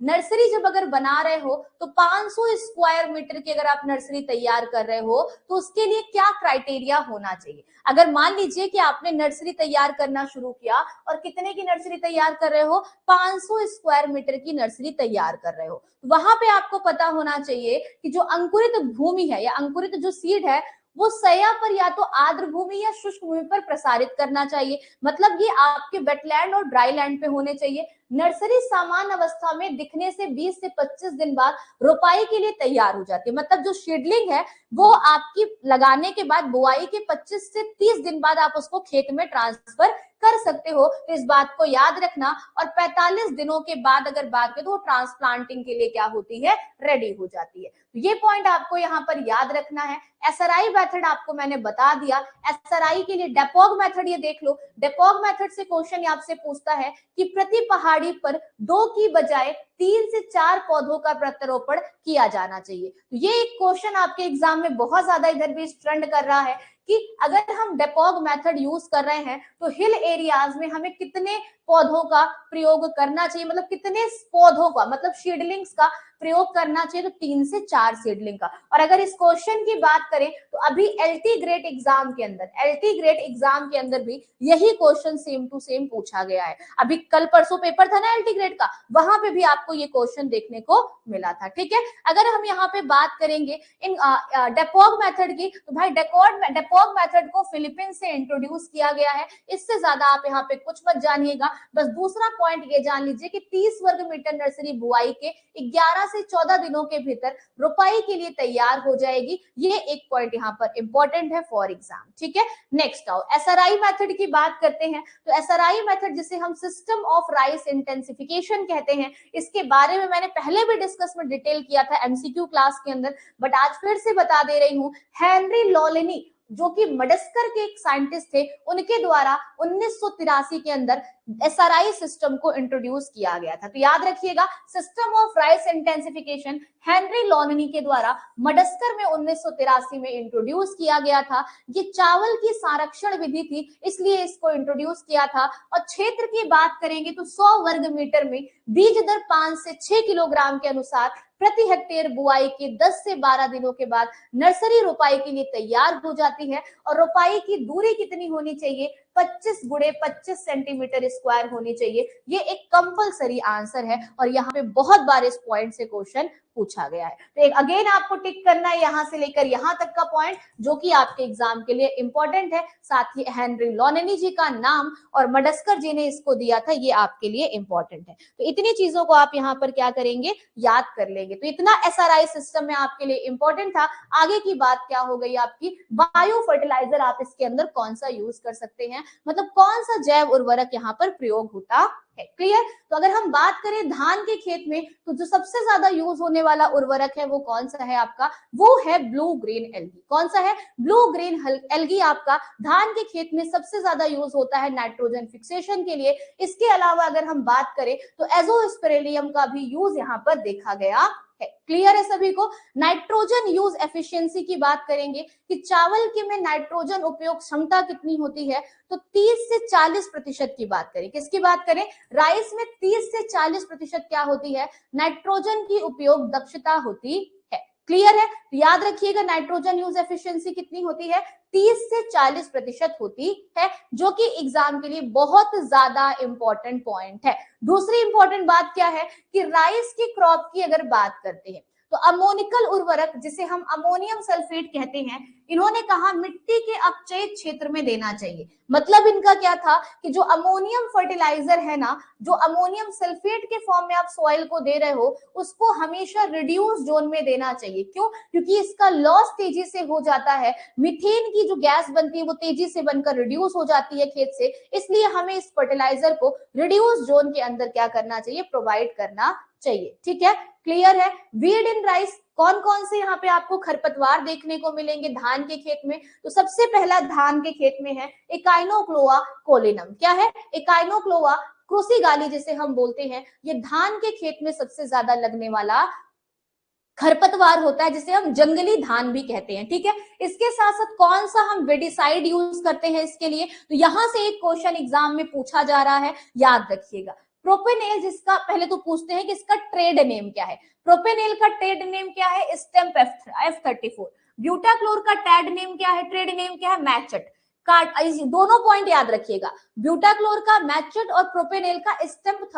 नर्सरी जब अगर बना रहे हो तो 500 स्क्वायर मीटर की अगर आप नर्सरी तैयार कर रहे हो तो उसके लिए क्या क्राइटेरिया होना चाहिए? अगर मान लीजिए कि आपने नर्सरी तैयार करना शुरू किया और कितने की नर्सरी तैयार कर रहे हो? 500 स्क्वायर मीटर की नर्सरी तैयार कर रहे हो, वहां पे आपको पता होना चाहिए कि जो अंकुरित भूमि है या अंकुरित जो सीड है वो सया पर या तो आर्द्र भूमि या शुष्क भूमि पर प्रसारित करना चाहिए। मतलब ये आपके वेटलैंड और ड्राई लैंड पे होने चाहिए। नर्सरी सामान्य अवस्था में दिखने से 20 से 25 दिन बाद रोपाई के लिए तैयार हो जाती है। मतलब जो सीडलिंग है वो आपकी लगाने के बाद बुआई के 25 से 30 दिन बाद आप उसको खेत में ट्रांसफर कर सकते हो। तो इस बात को याद रखना। और 45 दिनों के बाद अगर बात करें तो वो ट्रांसप्लांटिंग के लिए क्या होती है? रेडी हो जाती है। तो ये पॉइंट आपको यहाँ पर याद रखना है। एसआरआई मेथड आपको मैंने बता दिया। एसआरआई के लिए डेपोग मेथड ये देख लो। डेपोग मेथड से क्वेश्चन आपसे पूछता है कि प्रति पहाड़ी पर 2 की बजाय 3 से 4 पौधों का प्रत्यारोपण किया जाना चाहिए। तो ये एक क्वेश्चन आपके एग्जाम में बहुत ज्यादा इधर भी ट्रेंड कर रहा है कि अगर हम डेपोग मेथड यूज कर रहे हैं तो हिल एरियाज में हमें कितने पौधों का प्रयोग करना चाहिए? मतलब कितने पौधों का, मतलब सीडलिंग्स का प्रयोग करना चाहिए? तो 3 से 4 सीडलिंग का। और अगर इस क्वेश्चन की बात करें तो अभी एलटी ग्रेड एग्जाम के अंदर भी यही क्वेश्चन सेम टू सेम पूछा गया है। अभी कल परसों पेपर था ना एलटी ग्रेड का, वहां पे भी आपको ये क्वेश्चन देखने को मिला था। ठीक है, अगर हम यहाँ पे बात करेंगे इन डेपोग मेथड की, तो भाई डेपोग मेथड को फिलीपींस से इंट्रोड्यूस किया गया है। इससे ज्यादा आप यहाँ पे कुछ मत जानिएगा। बस दूसरा पॉइंट ये जान लीजिए कि 30 वर्ग मीटर नर्सरी बुआई के 11 से 14 दिनों के भीतर रोपाई के लिए तैयार हो जाएगी। ये एक पॉइंट यहाँ पर इंपॉर्टेंट है फॉर एग्जाम। ठीक है, नेक्स्ट आओ एसआरआई मेथड की बात करते हैं। तो एसआरआई मेथड जिसे हम सिस्टम ऑफ राइस इंटेंसिफिकेशन कहते हैं, इसके बारे में मैंने पहले भी डिस्कस में डिटेल किया था एमसीक्यू क्लास के अंदर, बट आज फिर से बता दे रही हूँ। हेनरी लॉलेनी जो कि मडस्कर के एक साइंटिस्ट थे, उनके द्वारा 1983 के अंदर एसआरआई सिस्टम को इंट्रोड्यूस किया गया था। तो याद रखिएगा, system of rice intensification Henri Laulanie के द्वारा मडस्कर में 1983 में इंट्रोड्यूस किया गया था। ये चावल की संरक्षण विधि थी, इसलिए इसको इंट्रोड्यूस किया था। और क्षेत्र की बात करेंगे तो 100 वर्ग मीटर में बीज दर 5 से 6 किलोग्राम के अनुसार प्रति हेक्टेयर बुआई के 10 से 12 दिनों के बाद नर्सरी रोपाई के लिए तैयार हो जाती है। और रोपाई की दूरी कितनी होनी चाहिए? 25 गुणे 25 सेंटीमीटर स्क्वायर होनी चाहिए। ये एक कंपलसरी आंसर है और यहाँ पे बहुत बार इस पॉइंट से क्वेश्चन पूछा गया है। तो एक अगेन आपको टिक करना है यहां से लेकर यहां तक का पॉइंट, जो कि आपके एग्जाम के लिए इंपॉर्टेंट है। साथ ही हेनरी लॉननी जी का नाम और मडस्कर जी ने इसको दिया था, ये आपके लिए इंपॉर्टेंट है। तो इतनी चीजों को आप यहाँ पर क्या करेंगे? याद कर लेंगे। तो इतना एसआरआई सिस्टम में आपके लिए इंपॉर्टेंट था। आगे की बात क्या हो गई आपकी? बायो फर्टिलाइजर आप इसके अंदर कौन सा यूज कर सकते हैं, मतलब कौन सा जैव उर्वरक यहाँ पर प्रयोग होता है। क्लियर? तो अगर हम बात करें धान के खेत में, तो जो सबसे ज्यादा यूज होने वाला उर्वरक है वो कौन सा है आपका? वो है ब्लू ग्रीन एल्गी। कौन सा है? ब्लू ग्रीन एल्गी आपका धान के खेत में सबसे ज्यादा यूज होता है नाइट्रोजन फिक्सेशन के लिए। इसके अलावा अगर हम बात करें तो एजोस्पेरेलियम का भी यूज यहाँ पर देखा गया है। क्लियर है सभी को? नाइट्रोजन यूज एफिशिएंसी की बात करेंगे कि चावल के में नाइट्रोजन उपयोग क्षमता कितनी होती है, तो 30 से 40% की बात करें। किसकी बात करें? राइस में 30 से 40% क्या होती है? नाइट्रोजन की उपयोग दक्षता होती है। क्लियर है? तो याद रखिएगा नाइट्रोजन यूज एफिशिएंसी कितनी होती है? 30 से 40% होती है, जो कि एग्जाम के लिए बहुत ज्यादा इंपॉर्टेंट पॉइंट है। दूसरी इंपॉर्टेंट बात क्या है कि राइस की क्रॉप की अगर बात करते हैं तो अमोनिकल उर्वरक, जिसे हम अमोनियम सल्फेट कहते हैं, इन्होंने कहा मिट्टी के अपचयित क्षेत्र में देना चाहिए। मतलब इनका क्या था कि जो अमोनियम फर्टिलाइजर है ना, जो अमोनियम सल्फेट के फॉर्म में आप सॉइल को दे रहे हो, उसको हमेशा रिड्यूस जोन में देना चाहिए। क्यों? क्योंकि इसका लॉस तेजी से हो जाता है, मीथेन की जो गैस बनती है वो तेजी से बनकर रिड्यूस हो जाती है खेत से, इसलिए हमें इस फर्टिलाइजर को रिड्यूस जोन के अंदर क्या करना चाहिए? प्रोवाइड करना चाहिए। ठीक है? क्लियर है? वीड इन राइस, कौन कौन से यहाँ पे आपको खरपतवार देखने को मिलेंगे धान के खेत में? तो सबसे पहला धान के खेत में है एकाइनोक्लोआ कोलिनम। क्या है? एकाइनोक्लोआ क्रूसीगाली जिसे हम बोलते हैं, ये धान के खेत में सबसे ज्यादा लगने वाला खरपतवार होता है, जिसे हम जंगली धान भी कहते हैं। ठीक है? इसके साथ साथ कौन सा हम वेडिसाइड यूज करते हैं इसके लिए? तो यहां से एक क्वेश्चन एग्जाम में पूछा जा रहा है, याद रखिएगा। प्रोपेनेल, जिसका पहले तो पूछते हैं कि इसका ट्रेड नेम क्या है। प्रोपेनेल का ट्रेड नेम क्या है? Stamp F34। ब्यूटाक्लोर का ट्रेड नेम क्या है? ट्रेड नेम क्या है? मैचट। दोनों पॉइंट याद रखिएगा, ब्यूटाक्लोर का मैचट और प्रोपेनेल का स्टेम्प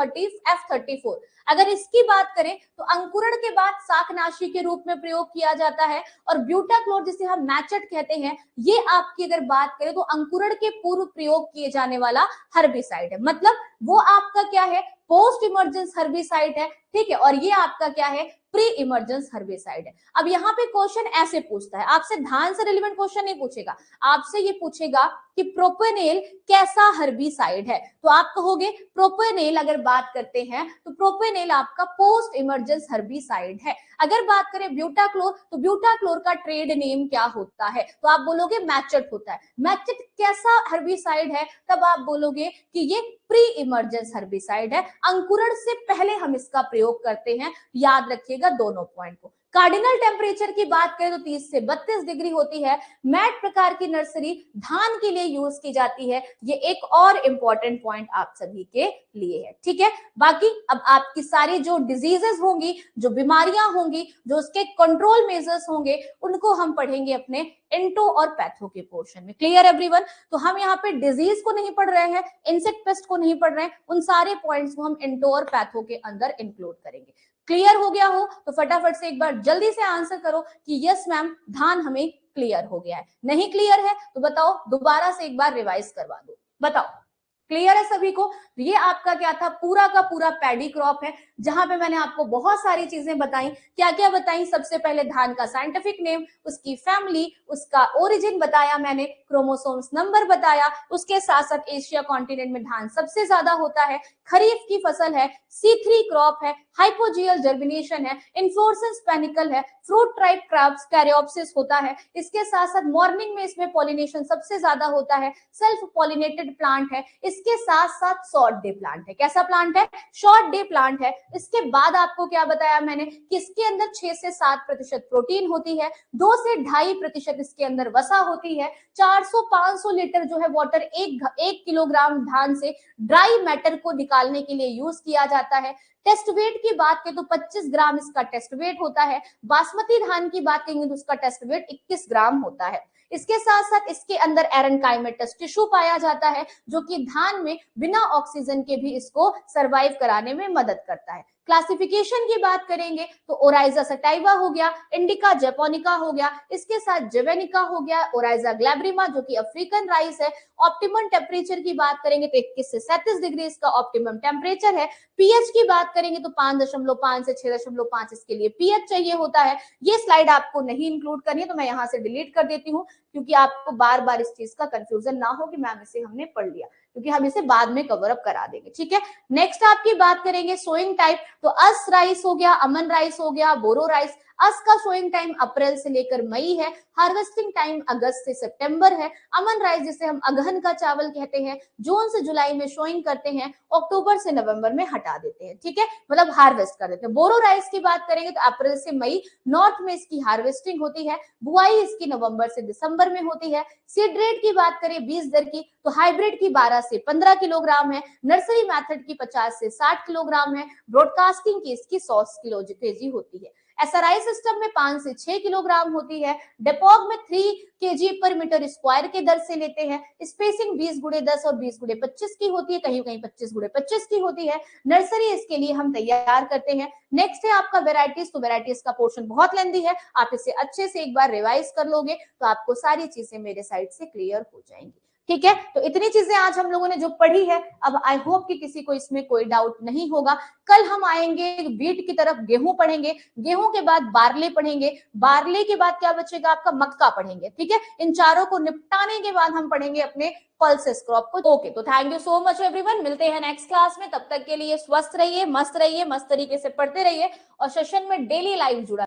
F34। अगर इसकी बात करें तो अंकुरण के बाद शाकनाशी के रूप में प्रयोग किया जाता है, और ब्यूटाक्लोर जिसे हम मैचट कहते हैं, ये आपकी अगर बात करें तो अंकुरण के पूर्व प्रयोग किए जाने वाला हर्बिसाइड है। मतलब वो आपका क्या है? पोस्ट इमर्जेंस हर्बिसाइड है। ठीक है? और ये आपका क्या है? प्री इमर्जेंस हर्बिसाइड है। अब यहाँ पे क्वेश्चन ऐसे पूछता है, आपसे धान से रिलेवेंट क्वेश्चन नहीं पूछेगा, आपसे ये पूछेगा कि प्रोपेनेल कैसा हर्बिसाइड है। तो आप कहोगे प्रोपेनेल अगर बात करते हैं तो प्रोपेनेल आपका पोस्ट इमर्जेंस हर्बिसाइड है। अगर बात करें ब्यूटाक्लोर, तो ब्यूटाक्लोर का ट्रेड नेम क्या होता है? तो आप बोलोगे मैचट होता है। मैचट कैसा हर्बिसाइड है? तब आप बोलोगे कि ये प्री इमर्जेंस हर्बिसाइड है, अंकुरण से पहले हम इसका प्रयोग करते हैं। याद रखिएगा दोनों पॉइंट को। कार्डिनल टेम्परेचर की बात करें तो 30 से 32 डिग्री होती है। मैट प्रकार की नर्सरी धान के लिए यूज की जाती है। ये एक और इंपॉर्टेंट पॉइंट आप सभी के लिए है। ठीक है? बाकी अब आपकी सारी जो डिजीजेस होंगी, जो बीमारियां होंगी, जो उसके कंट्रोल मेजर्स होंगे, उनको हम पढ़ेंगे अपने इंटो और पैथो के पोर्शन में। Clear everyone? तो हम यहाँ पे डिजीज को नहीं पढ़ रहे हैं, इंसेक्ट पेस्ट को नहीं पढ़ रहे हैं, उन सारे पॉइंट्स को हम इंटो और पैथो के अंदर इंक्लूड करेंगे। क्लियर हो गया हो तो फटाफट से एक बार जल्दी से आंसर करो कि यस मैम धान हमें क्लियर हो गया है। नहीं क्लियर है तो बताओ, दोबारा से एक बार रिवाइज करवा दो। बताओ क्लियर है सभी को? ये आपका क्या था, पूरा का पूरा पैडी क्रॉप है, जहां पे मैंने आपको बहुत सारी चीजें बताई। क्या क्या बताई? सबसे पहले धान का साइंटिफिक नेम, उसकी फैमिली, उसका ओरिजिन बताया मैंने, क्रोमोसोम्स नंबर बताया, उसके साथ साथ एशिया कॉन्टिनेंट में धान सबसे ज्यादा होता है, खरीफ की फसल है, C3 क्रॉप है, हाइपोजियल जर्मिनेशन है, इन्फ्लोरेसेंस पैनिकल है, फ्रूट ट्राइप क्रॉप्स कैरियोप्सिस होता है, इसके साथ साथ मॉर्निंग में इसमें पॉलिनेशन सबसे ज्यादा होता है, सेल्फ पॉलिनेटेड प्लांट है, इसके साथ साथ शॉर्ट डे प्लांट है। कैसा प्लांट है? शॉर्ट डे प्लांट है। इसके बाद आपको क्या बताया मैंने कि इसके अंदर 6 से 7% प्रोटीन होती है, 2 से 2.5% इसके अंदर वसा होती है, 400-500 लीटर जो है वाटर एक किलोग्राम धान से ड्राई मैटर को निकालने के लिए यूज किया जाता है। टेस्ट वेट की बात करें तो 25 ग्राम इसका टेस्ट वेट होता है। बासमती धान की बात करेंगे तो उसका टेस्ट वेट 21 ग्राम होता है। इसके साथ साथ इसके अंदर एरेनकाइमेटस टिश्यू पाया जाता है, जो कि धान में बिना ऑक्सीजन के भी इसको सरवाइव कराने में मदद करता है। क्लासिफिकेशन की बात करेंगे तो ओराइजा सटाइवा हो गया, इंडिका जैपोनिका हो गया, इसके साथ जेवेनिका हो गया, ओराइजा ग्लैब्रिमा जो कि अफ्रीकन राइस है। ऑप्टिमम टेम्परेचर की बात करेंगे तो 21 से 37 डिग्री इसका ऑप्टिमम टेम्परेचर है। पीएच की बात करेंगे तो 5.5 से 6.5 इसके लिए पीएच चाहिए होता है। ये स्लाइड आपको नहीं इंक्लूड करनी है तो मैं यहाँ से डिलीट कर देती हूँ, क्योंकि आपको बार बार इस चीज का कंफ्यूजन ना हो कि मैम इसे हमने पढ़ लिया, क्योंकि हम इसे बाद में कवर अप करा देंगे। ठीक है, नेक्स्ट आपकी बात करेंगे सोइंग टाइप, तो अस राइस हो गया, अमन राइस हो गया, बोरो राइस। अस का सोइंग टाइम अप्रैल से लेकर मई है, हार्वेस्टिंग टाइम अगस्त से सितंबर है। अमन राइस जिसे हम अगहन का चावल कहते हैं, जून से जुलाई में शोइंग करते हैं, अक्टूबर से नवंबर में हटा देते हैं। ठीक है, मतलब हार्वेस्ट कर देते हैं। बोरो राइस की बात करेंगे तो अप्रैल से मई नॉर्थ में इसकी हार्वेस्टिंग होती है, बुआई इसकी नवंबर से दिसंबर में होती है। सीड रेट की बात करें बीज दर की तो हाइब्रिड की 12 से 15 किलोग्राम है, नर्सरी मेथड की 50 से 60 किलोग्राम है, ब्रॉडकास्टिंग की इसकी 100 किलो केजी होती है। एसआरआई सिस्टम में 5 से 6 किलोग्राम होती है। डेपोग में 3 केजी पर मीटर स्क्वायर के दर से लेते हैं। स्पेसिंग 20x10 और 20x25 की होती है, कहीं कहीं 25x25 की होती है। नर्सरी इसके लिए हम तैयार करते हैं। नेक्स्ट है आपका वेराइटीज, तो वेराइटीज का पोर्शन बहुत लेंदी है, आप इसे अच्छे से एक बार रिवाइज कर लोगे तो आपको सारी चीजें मेरे साइड से क्लियर हो जाएंगी। ठीक है, तो इतनी चीजें आज हम लोगों ने जो पढ़ी है, अब आई होप कि किसी को इसमें कोई डाउट नहीं होगा। कल हम आएंगे वीट की तरफ, गेहूं पढ़ेंगे, गेहूं के बाद बार्ले पढ़ेंगे, बार्ले के बाद क्या बचेगा आपका, मक्का पढ़ेंगे। ठीक है, इन चारों को निपटाने के बाद हम पढ़ेंगे अपने पल्सेस क्रॉप को। ओके, तो thank you so much everyone, मिलते हैं नेक्स्ट क्लास में। तब तक के लिए स्वस्थ रहिए, मस्त तरीके से पढ़ते रहिए और सेशन में डेली लाइव जुड़ा